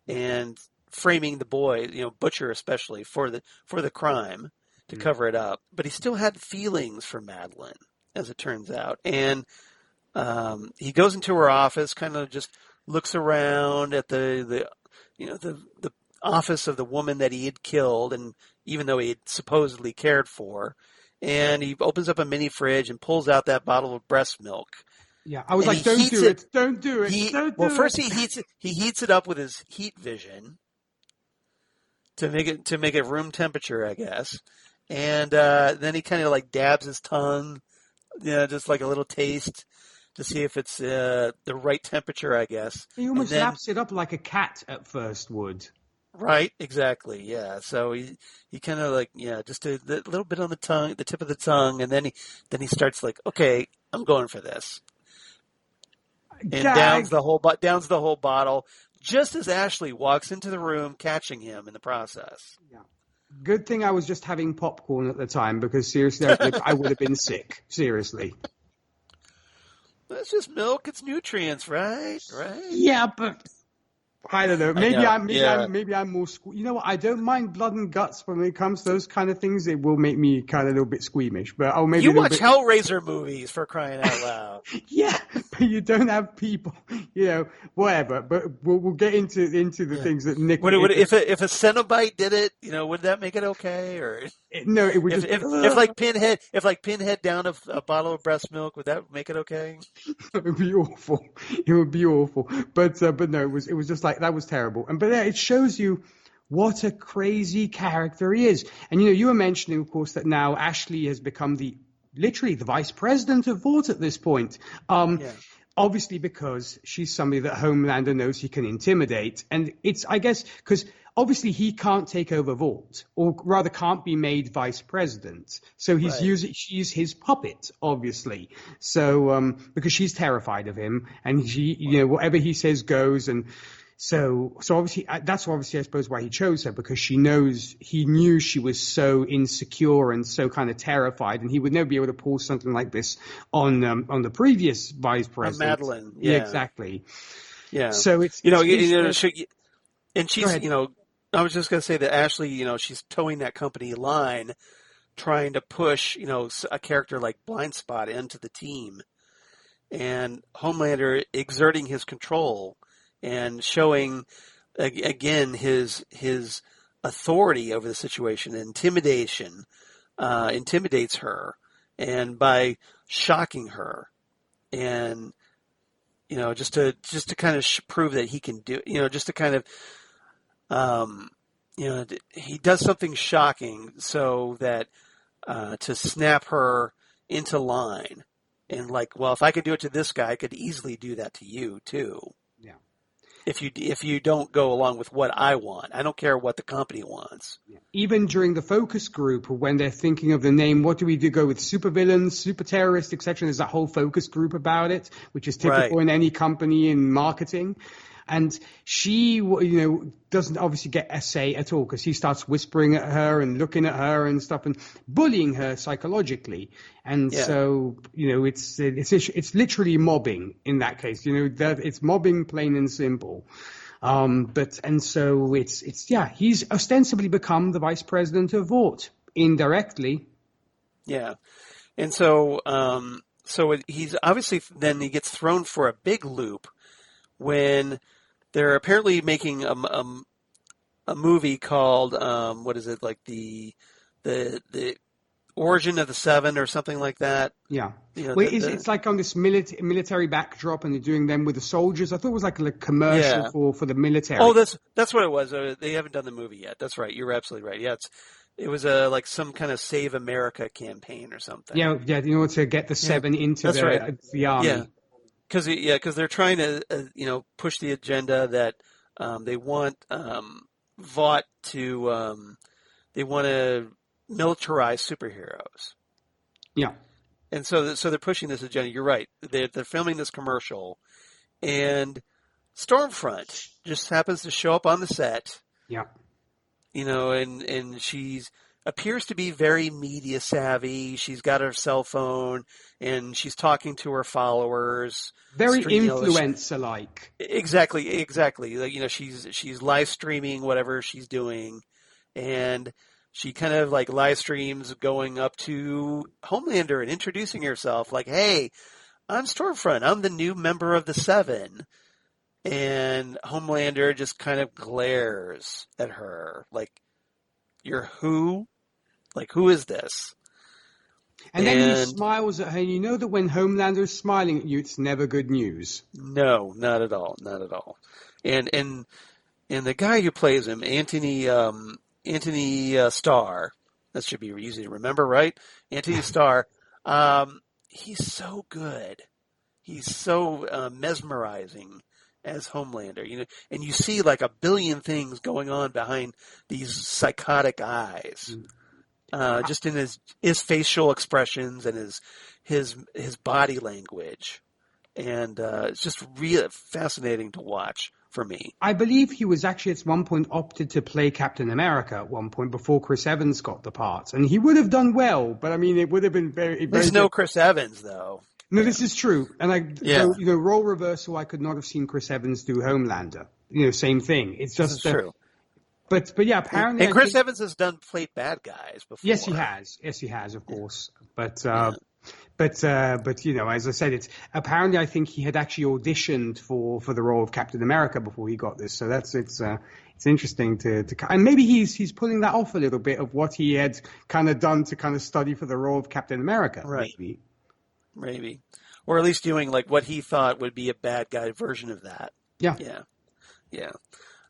and framing the boy, Butcher especially, for the crime. To cover it up, but he still had feelings for Madeline, as it turns out. And he goes into her office, kind of just looks around at the office of the woman that he had killed, and even though he had supposedly cared for, and he opens up a mini fridge and pulls out that bottle of breast milk. Yeah, I was like, don't do it, don't do it. Well, first he heats it up with his heat vision to make it room temperature, I guess. And then he kind of like dabs his tongue, just like a little taste to see if it's the right temperature, I guess. He almost laps it up like a cat at first would. Right, exactly, yeah. So he kind of like, just a little bit on the tongue, the tip of the tongue, and then he starts like, okay, I'm going for this. And downs the whole bottle, just as Ashley walks into the room, catching him in the process. Yeah. Good thing I was just having popcorn at the time, because seriously, I would have been sick. Seriously. That's just milk. It's nutrients, right? Right? Yeah, but I don't know. Maybe I'm more. You know what? I don't mind blood and guts when it comes to those kind of things. It will make me kind of a little bit squeamish. But maybe you watch Hellraiser movies, for crying out loud. Yeah, but you don't have people. Whatever. But we'll get into the things that Nick. If a Cenobite did it, would that make it okay? Or no, it would if like Pinhead down a bottle of breast milk, would that make it okay? It would be awful. It would be awful. But no, it was just like that was terrible. But it shows you what a crazy character he is. And you were mentioning, of course, that now Ashley has become literally the vice president of Vought at this point. Obviously because she's somebody that Homelander knows he can intimidate. And it's, I guess, because obviously he can't take over Vought, or rather can't be made vice president. So she's his puppet, obviously. So, because she's terrified of him, and whatever he says goes. And so obviously, that's obviously, I suppose, why he chose her, because he knew she was so insecure and so kind of terrified, and he would never be able to pull something like this on the previous vice president. Madeline. Yeah, exactly. Yeah. So it's, and she's, I was just going to say that Ashley, she's towing that company line, trying to push, a character like Blind Spot into the team, and Homelander exerting his control and showing again his authority over the situation. Intimidation intimidates her, and by shocking her, and just to kind of prove that he can do, just to kind of he does something shocking so that to snap her into line, and like, well, if I could do it to this guy, I could easily do that to you too. Yeah. If you don't go along with what I want, I don't care what the company wants. Yeah. Even during the focus group, when they're thinking of the name, what do we do? Go with supervillains, super terrorists, etc. There's that whole focus group about it, which is typical in any company in marketing. And she, doesn't obviously get a say at all because he starts whispering at her and looking at her and stuff and bullying her psychologically. And so, it's literally mobbing in that case. That it's mobbing, plain and simple. So he's ostensibly become the vice president of Vought indirectly. Yeah. And so, he's obviously, then he gets thrown for a big loop when they're apparently making a movie called, what is it, like the Origin of the Seven or something like that. Yeah. It's like on this military backdrop, and they're doing them with the soldiers. I thought it was like a commercial for the military. Oh, that's what it was. They haven't done the movie yet. That's right. You're absolutely right. Yeah, it was like some kind of Save America campaign or something. Yeah. In order to get the Seven into the army. Yeah. Because they're trying to push the agenda that they want Vought to they want to militarize superheroes. Yeah. And so they're pushing this agenda. You're right. They're filming this commercial, and Stormfront just happens to show up on the set. Yeah. And she's appears to be very media savvy. She's got her cell phone, and she's talking to her followers. Very influencer-like. Exactly. Like, she's live streaming whatever she's doing, and she kind of like live streams going up to Homelander and introducing herself like, "Hey, I'm Stormfront. I'm the new member of the Seven." And Homelander just kind of glares at her like, "You're who? Like, who is this?" And then he smiles at her. And you know that when Homelander is smiling at you, it's never good news. No, not at all. Not at all. And the guy who plays him, Antony Starr, that should be easy to remember, right? Antony Starr. He's so good. He's so mesmerizing as Homelander, and you see like a billion things going on behind these psychotic eyes, just in his facial expressions and his body language, and it's just really fascinating to watch for me. I believe he was actually at one point opted to play Captain America at one point before Chris Evans got the part, and he would have done well, but I mean it would have been very. There's no Chris Evans though. No, this is true. And role reversal, I could not have seen Chris Evans do Homelander. Same thing. It's just true. But yeah, apparently. And Chris Evans has played bad guys before. Yes, he has, of course. But as I said, it's apparently I think he had actually auditioned for the role of Captain America before he got this. So it's interesting to and maybe he's pulling that off a little bit of what he had kind of done to kind of study for the role of Captain America. Right. Maybe. Or at least doing like what he thought would be a bad guy version of that. Yeah. Yeah.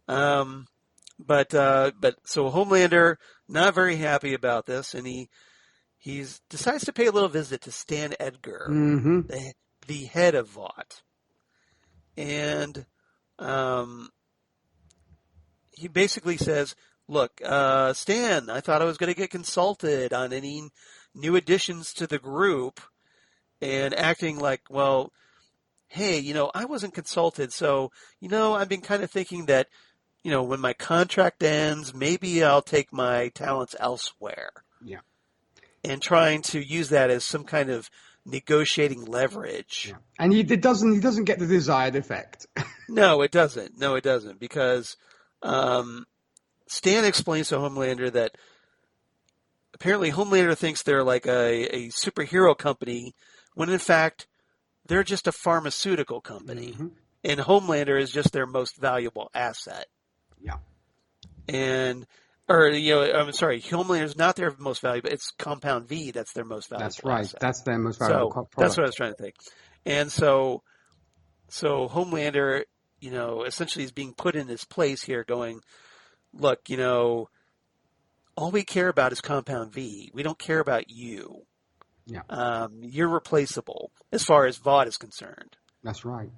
But so Homelander not very happy about this, and he decides to pay a little visit to Stan Edgar, the head of Vought. And he basically says, "Look, Stan, I thought I was going to get consulted on any new additions to the group." And acting like, well, hey, I wasn't consulted, so, I've been kind of thinking that, when my contract ends, maybe I'll take my talents elsewhere. Yeah. And trying to use that as some kind of negotiating leverage. Yeah. And he doesn't get the desired effect. No, it doesn't. Because Stan explains to Homelander that apparently Homelander thinks they're like a superhero company, when in fact they're just a pharmaceutical company, and Homelander is just their most valuable asset. Yeah. I'm sorry, Homelander is not their most valuable. It's Compound V that's their most valuable. That's right. Asset. That's their most valuable product. That's what I was trying to think. And so Homelander, essentially is being put in this place here, going, look, all we care about is Compound V. We don't care about you. Yeah. You're replaceable as far as Vought is concerned. That's right.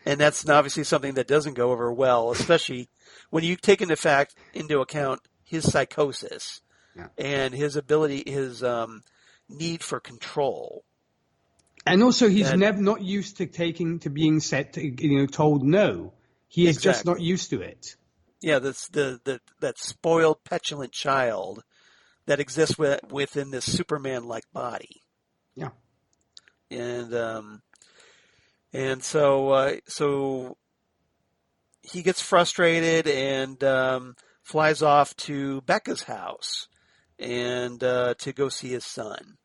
And that's obviously something that doesn't go over well, especially when you take into account his psychosis and his ability, his need for control. And also, he's never not used to being told no. He is just not used to it. Yeah, that spoiled, petulant child that exists within this Superman-like body. Yeah. And so he gets frustrated and flies off to Becca's house and to go see his son,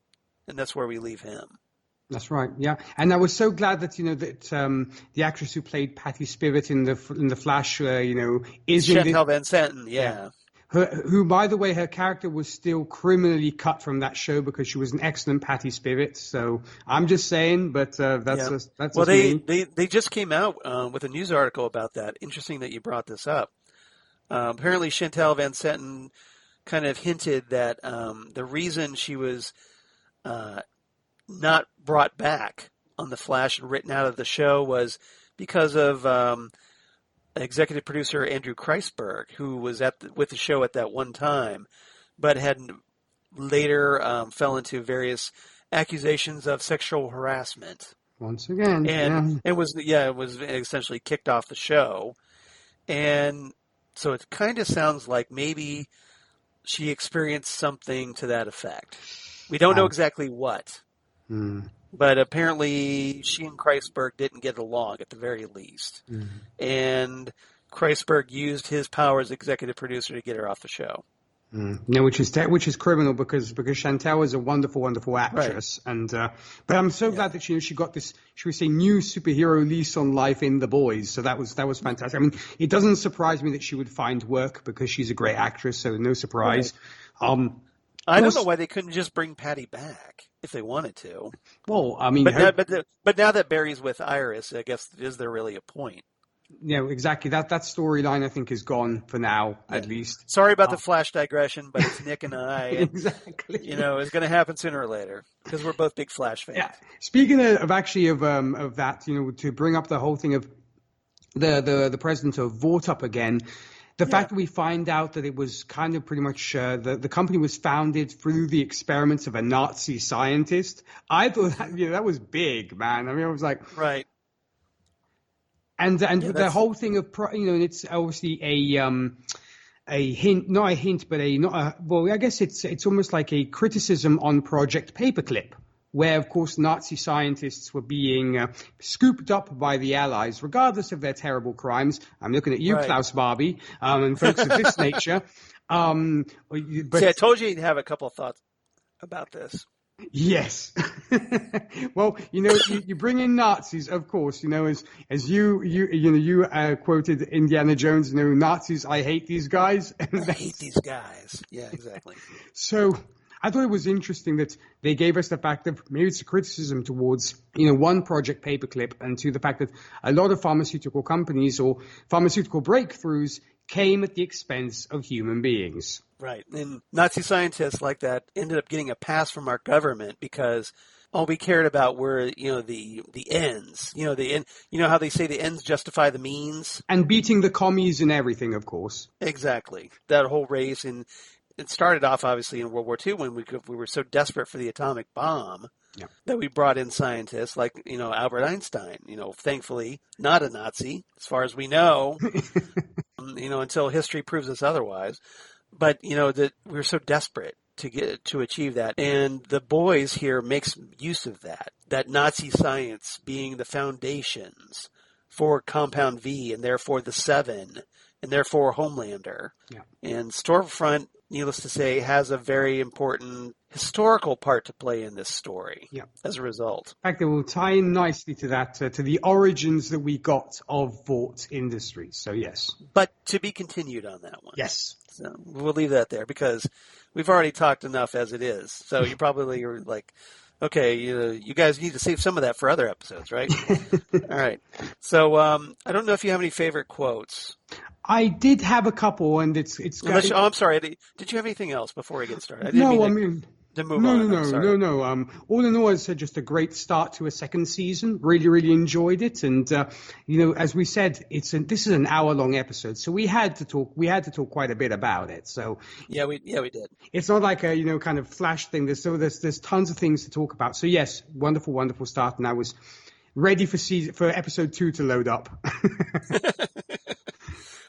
and that's where we leave him. That's right, yeah. And I was so glad that the actress who played Patty Spivot in the Flash, is Chantal Van Santen, yeah. Who, by the way, her character was still criminally cut from that show because she was an excellent Patty Spivot. So I'm just saying, but that's well, me. They just came out with a news article about that. Interesting that you brought this up. Apparently, Chantal Van Santen kind of hinted that the reason she was not brought back on the Flash and written out of the show was because of executive producer Andrew Kreisberg, who was with the show at that one time, but had later fell into various accusations of sexual harassment. Once again, it was essentially kicked off the show, and so it kind of sounds like maybe she experienced something to that effect. We don't know exactly what. But apparently she and Kreisberg didn't get along at the very least. And Kreisberg used his power as executive producer to get her off the show. No, which is criminal because Chantal is a wonderful, wonderful actress. Right. And but I'm so glad that she got this, should we say, new superhero lease on life in The Boys. So that was fantastic. I mean, it doesn't surprise me that she would find work because she's a great actress. So no surprise. Right. I don't know why they couldn't just bring Patty back if they wanted to. Well, I mean, but now that Barry's with Iris, I guess, is there really a point? Yeah, exactly. That storyline, I think, is gone for now, at least. Sorry about the Flash digression, but it's Nick and I. Exactly. It's going to happen sooner or later because we're both big Flash fans. Yeah. Speaking of that, to bring up the whole thing of the president of Vortup again. The fact that we find out that it was kind of pretty much the company was founded through the experiments of a Nazi scientist. I thought that was big, man. I mean, I was like, right. And the whole thing of it's obviously a hint, not a hint, but I guess it's almost like a criticism on Project Paperclip, where, of course, Nazi scientists were being scooped up by the Allies, regardless of their terrible crimes. I'm looking at you, right. Klaus Barbie, and folks of this nature. See, I told you you'd have a couple of thoughts about this. Yes. Well, you bring in Nazis, of course, as you quoted Indiana Jones, Nazis, I hate these guys. I hate these guys. Yeah, exactly. So I thought it was interesting that they gave us the fact that maybe it's a criticism towards, one Project Paperclip, and to the fact that a lot of pharmaceutical companies or pharmaceutical breakthroughs came at the expense of human beings. Right. And Nazi scientists like that ended up getting a pass from our government because all we cared about were, the ends. How they say the ends justify the means? And beating the commies and everything, of course. Exactly. That whole race. And it started off, obviously, in World War II when we were so desperate for the atomic bomb that we brought in scientists like, Albert Einstein, thankfully not a Nazi, as far as we know, until history proves us otherwise. But, that we were so desperate to achieve that. And the Boys here makes use of that Nazi science being the foundations for Compound V and therefore the Seven and therefore Homelander. Yeah. And Stormfront, needless to say, has a very important historical part to play in this story as a result. In fact, it will tie in nicely to that, to the origins that we got of Vought Industries. So, yes. But to be continued on that one. Yes. So we'll leave that there because we've already talked enough as it is. So you probably are like, okay, you guys need to save some of that for other episodes, right? All right. So I don't know if you have any favorite quotes. I did have a couple, and it's. I'm sorry. Did you have anything else before we get started? No. All in all, it's just a great start to a second season. Really, really enjoyed it, and as we said, this is an hour-long episode, so we had to talk. We had to talk quite a bit about it. So we did. It's not like a kind of flash thing. There's tons of things to talk about. So yes, wonderful, wonderful start, and I was ready for episode 2 to load up.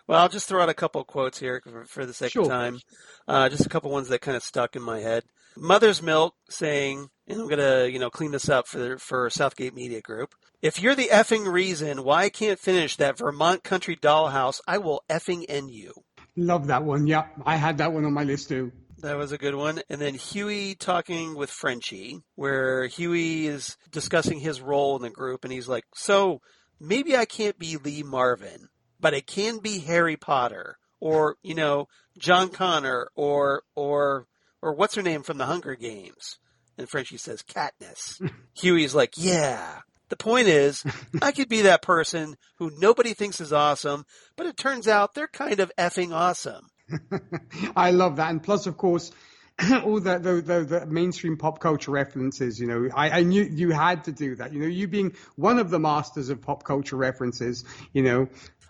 Well, I'll just throw out a couple of quotes here for the sake of Sure. time. Just a couple ones that kind of stuck in my head. Mother's Milk saying, and I'm going to, clean this up for Southgate Media Group. If you're the effing reason why I can't finish that Vermont Country Dollhouse, I will effing end you. Love that one. Yeah, I had that one on my list too. That was a good one. And then Hughie talking with Frenchie, where Hughie is discussing his role in the group, and he's like, so maybe I can't be Lee Marvin, but I can be Harry Potter, or, John Connor, or what's her name from the Hunger Games? And Frenchie says, Katniss. Hughie's like, yeah. The point is, I could be that person who nobody thinks is awesome, but it turns out they're kind of effing awesome. I love that. And plus, of course, all the mainstream pop culture references, I knew you had to do that. You being one of the masters of pop culture references,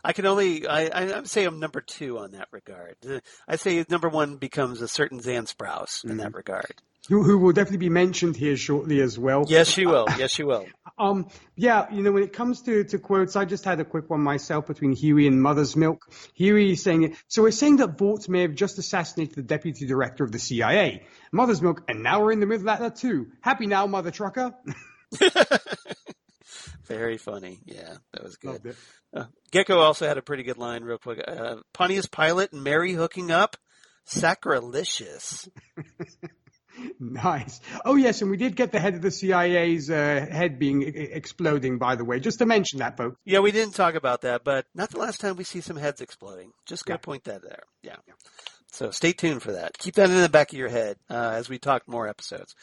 I can only, I'd say I'm number 2 on that regard. I'd say number 1 becomes a certain Zan Sprouse in that regard. Who will definitely be mentioned here shortly as well. Yes, she will. Yes, she will. Yeah, when it comes to quotes, I just had a quick one myself between Hughie and Mother's Milk. Hughie is saying, so we're saying that Vought may have just assassinated the deputy director of the CIA. Mother's Milk, and now we're in the middle of that too. Happy now, Mother Trucker. Very funny. Yeah, that was good. Loved it. Gecko also had a pretty good line real quick. Pontius Pilate and Mary hooking up? Sacrilegious. Nice. Oh, yes, and we did get the head of the CIA's head being exploding, by the way, just to mention that, folks. Yeah, we didn't talk about that, but not the last time we see some heads exploding. Just got to point that there. Yeah. So stay tuned for that. Keep that in the back of your head as we talk more episodes.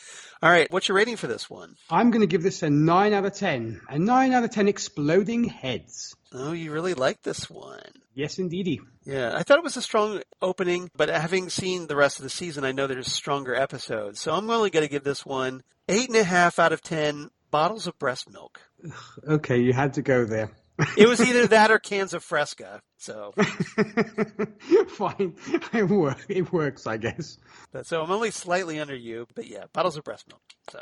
All right, what's your rating for this one? I'm going to give this a 9 out of 10. A 9 out of 10 exploding heads. Oh, you really like this one. Yes, indeedy. Yeah, I thought it was a strong opening, but having seen the rest of the season, I know there's stronger episodes. So I'm only going to give this one 8.5 out of 10 bottles of breast milk. Okay, you had to go there. It was either that or cans of Fresca, so. Fine. It works, I guess. So I'm only slightly under you, but yeah, bottles of breast milk. So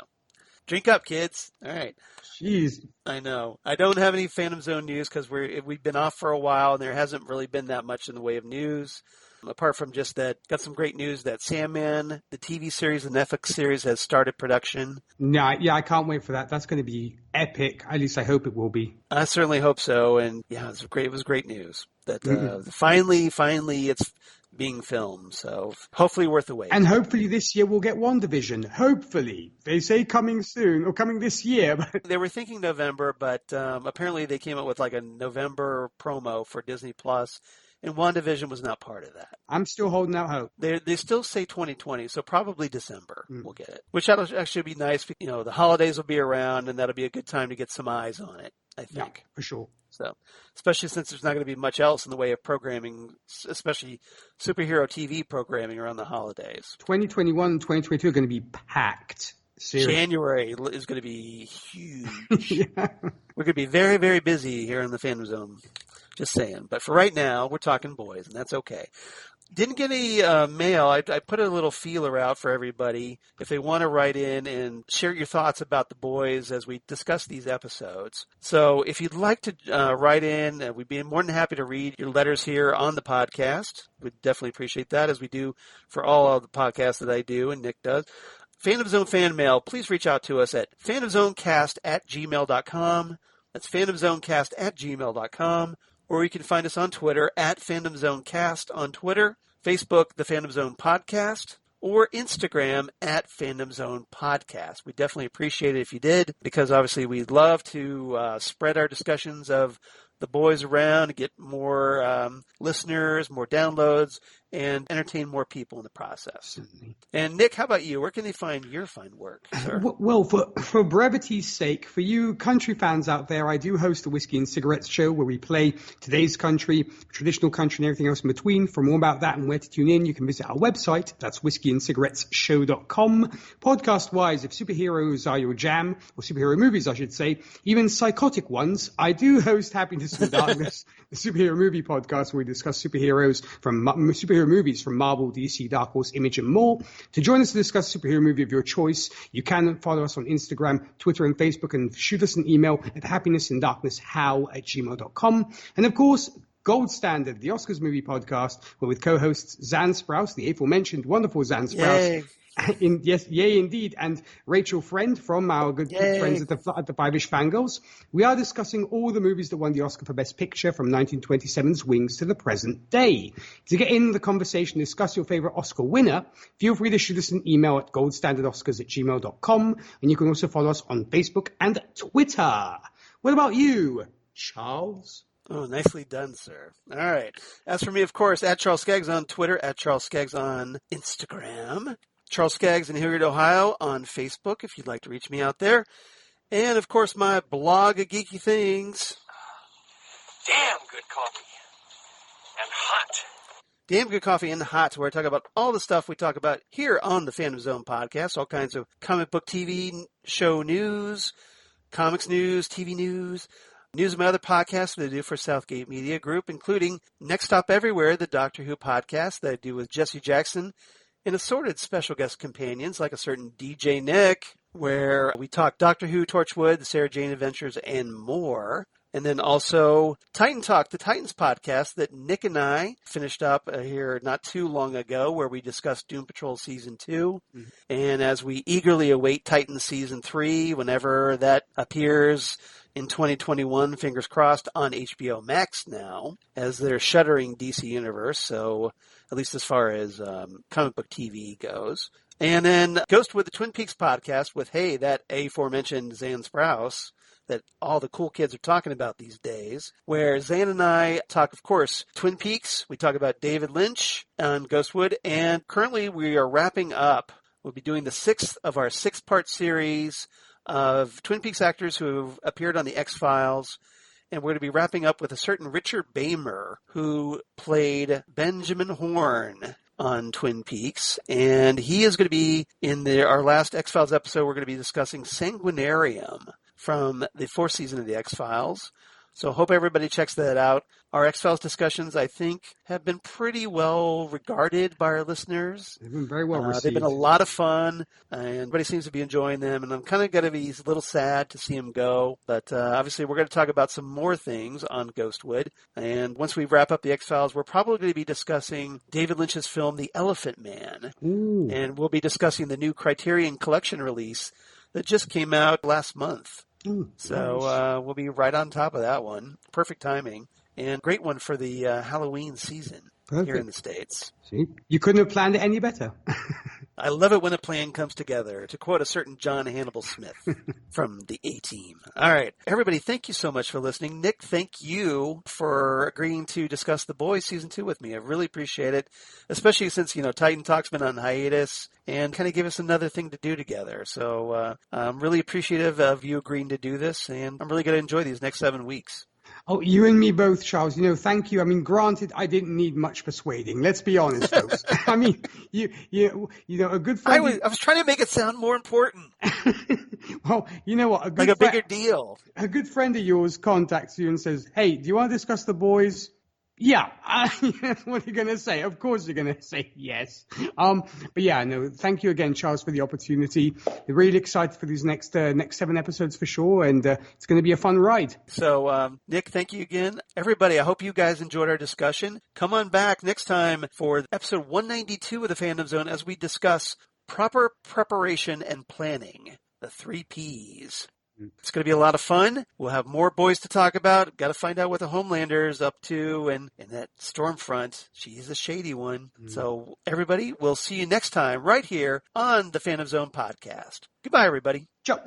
drink up, kids. All right. Jeez. I know. I don't have any Phantom Zone news because we've been off for a while, and there hasn't really been that much in the way of news. Apart from just that, got some great news that Sandman, the TV series, the Netflix series, has started production. Yeah, I can't wait for that. That's going to be epic. At least I hope it will be. I certainly hope so. And yeah, it was great news that finally it's being filmed. So hopefully worth the wait. And hopefully this year we'll get WandaVision. Hopefully. They say coming soon or coming this year. But they were thinking November, but apparently they came up with like a November promo for Disney Plus. And WandaVision was not part of that. I'm still holding out hope. They still say 2020, so probably December we'll get it. Which that'll actually be nice. The holidays will be around, and that'll be a good time to get some eyes on it, I think. Yeah, for sure. So, especially since there's not going to be much else in the way of programming, especially superhero TV programming around the holidays. 2021 and 2022 are going to be packed. Seriously. January is going to be huge. Yeah. We're going to be very, very busy here in the Phantom Zone. Just saying. But for right now, we're talking boys, and that's okay. Didn't get any mail. I put a little feeler out for everybody if they want to write in and share your thoughts about the boys as we discuss these episodes. So if you'd like to write in, we'd be more than happy to read your letters here on the podcast. We'd definitely appreciate that, as we do for all of the podcasts that I do and Nick does. Phantom Zone fan mail, please reach out to us at phantomzonecast@gmail.com. That's phantomzonecast@gmail.com. Or you can find us on Twitter at Phantom Zone Cast on Twitter, Facebook, The Phantom Zone Podcast, or Instagram at Phantom Zone Podcast. We definitely appreciate it if you did, because obviously we'd love to spread our discussions of the boys around, get more listeners, more downloads, and entertain more people in the process. Mm-hmm. And Nick, how about you? Where can they find your fine work, sir? Well, for brevity's sake, for you country fans out there, I do host the Whiskey and Cigarettes show where we play today's country, traditional country, and everything else in between. For more about that and where to tune in, you can visit our website. That's whiskeyandcigarettesshow.com. Podcast-wise, if superheroes are your jam, or superhero movies, I should say, even psychotic ones, I do host Happiness and Darkness, the superhero movie podcast where we discuss superhero movies from Marvel, DC, Dark Horse, Image, and more. To join us to discuss a superhero movie of your choice, you can follow us on Instagram, Twitter, and Facebook, and shoot us an email at happinessanddarknesshow@gmail.com. And of course, Gold Standard, the Oscars movie podcast, where with co-hosts Zan Sprouse, the aforementioned wonderful Zan Sprouse. Yay. Yes, yay indeed, and Rachel Friend from our good friends at the Five-ish Fangirls. We are discussing all the movies that won the Oscar for Best Picture from 1927's Wings to the present day. To get in the conversation, discuss your favorite Oscar winner, feel free to shoot us an email at goldstandardoscars@gmail.com, and you can also follow us on Facebook and Twitter. What about you, Charles? Oh, nicely done, sir. All right. As for me, of course, at Charles Skaggs on Twitter, at Charles Skaggs on Instagram. Charles Skaggs in Hilliard, Ohio on Facebook, if you'd like to reach me out there. And, of course, my blog of geeky things. Damn good coffee. And hot. Damn good coffee and hot, where I talk about all the stuff we talk about here on the Fandom Zone podcast, all kinds of comic book TV show news, comics news, TV news of my other podcasts that I do for Southgate Media Group, including Next Stop Everywhere, the Doctor Who podcast that I do with Jesse Jackson, and assorted special guest companions like a certain DJ Nick, where we talk Doctor Who, Torchwood, the Sarah Jane Adventures, and more. And then also Titan Talk, the Titans podcast that Nick and I finished up here not too long ago, where we discussed Doom Patrol Season 2. Mm-hmm. And as we eagerly await Titans Season 3, whenever that appears in 2021, fingers crossed, on HBO Max now, as they're shuttering DC Universe, so at least as far as comic book TV goes. And then Ghostwood, the Twin Peaks podcast with, hey, that aforementioned Zan Sprouse that all the cool kids are talking about these days, where Zan and I talk, of course, Twin Peaks. We talk about David Lynch on Ghostwood, and currently we are wrapping up. We'll be doing the 6th of our 6-part series of Twin Peaks actors who have appeared on the X-Files, and we're going to be wrapping up with a certain Richard Beymer, who played Benjamin Horne on Twin Peaks, and he is going to be in our last X-Files episode. We're going to be discussing Sanguinarium from the 4th season of the X-Files. So hope everybody checks that out. Our X-Files discussions, I think, have been pretty well regarded by our listeners. They've been very well received. They've been a lot of fun, and everybody seems to be enjoying them. And I'm kind of going to be a little sad to see them go. But obviously, we're going to talk about some more things on Ghostwood. And once we wrap up the X-Files, we're probably going to be discussing David Lynch's film, The Elephant Man. Ooh. And we'll be discussing the new Criterion Collection release that just came out last month. Ooh, so nice. We'll be right on top of that one. Perfect timing. And great one for the Halloween season. Perfect. Here in the States. See, you couldn't have planned it any better. I love it when a plan comes together, to quote a certain John Hannibal Smith from the A-Team. All right. Everybody, thank you so much for listening. Nick, thank you for agreeing to discuss The Boys Season 2 with me. I really appreciate it, especially since, Titan Talk's been on hiatus and kind of give us another thing to do together. So I'm really appreciative of you agreeing to do this, and I'm really going to enjoy these next 7 weeks. Oh, you and me both, Charles. Thank you. I mean, granted, I didn't need much persuading. Let's be honest, folks. I mean, you a good friend. I was trying to make it sound more important. Well, you know what? Like a bigger deal. A good friend of yours contacts you and says, "Hey, do you want to discuss The Boys?" Yeah. What are you going to say? Of course you're going to say yes. But yeah, no, thank you again, Charles, for the opportunity. We're really excited for these next 7 episodes for sure, and it's going to be a fun ride. So, Nick, thank you again. Everybody, I hope you guys enjoyed our discussion. Come on back next time for episode 192 of the Fandom Zone as we discuss proper preparation and planning, the 3 Ps. It's going to be a lot of fun. We'll have more boys to talk about. Got to find out what the Homelander is up to. And that Stormfront, she's a shady one. So everybody, we'll see you next time right here on the Phantom Zone podcast. Goodbye, everybody. Ciao.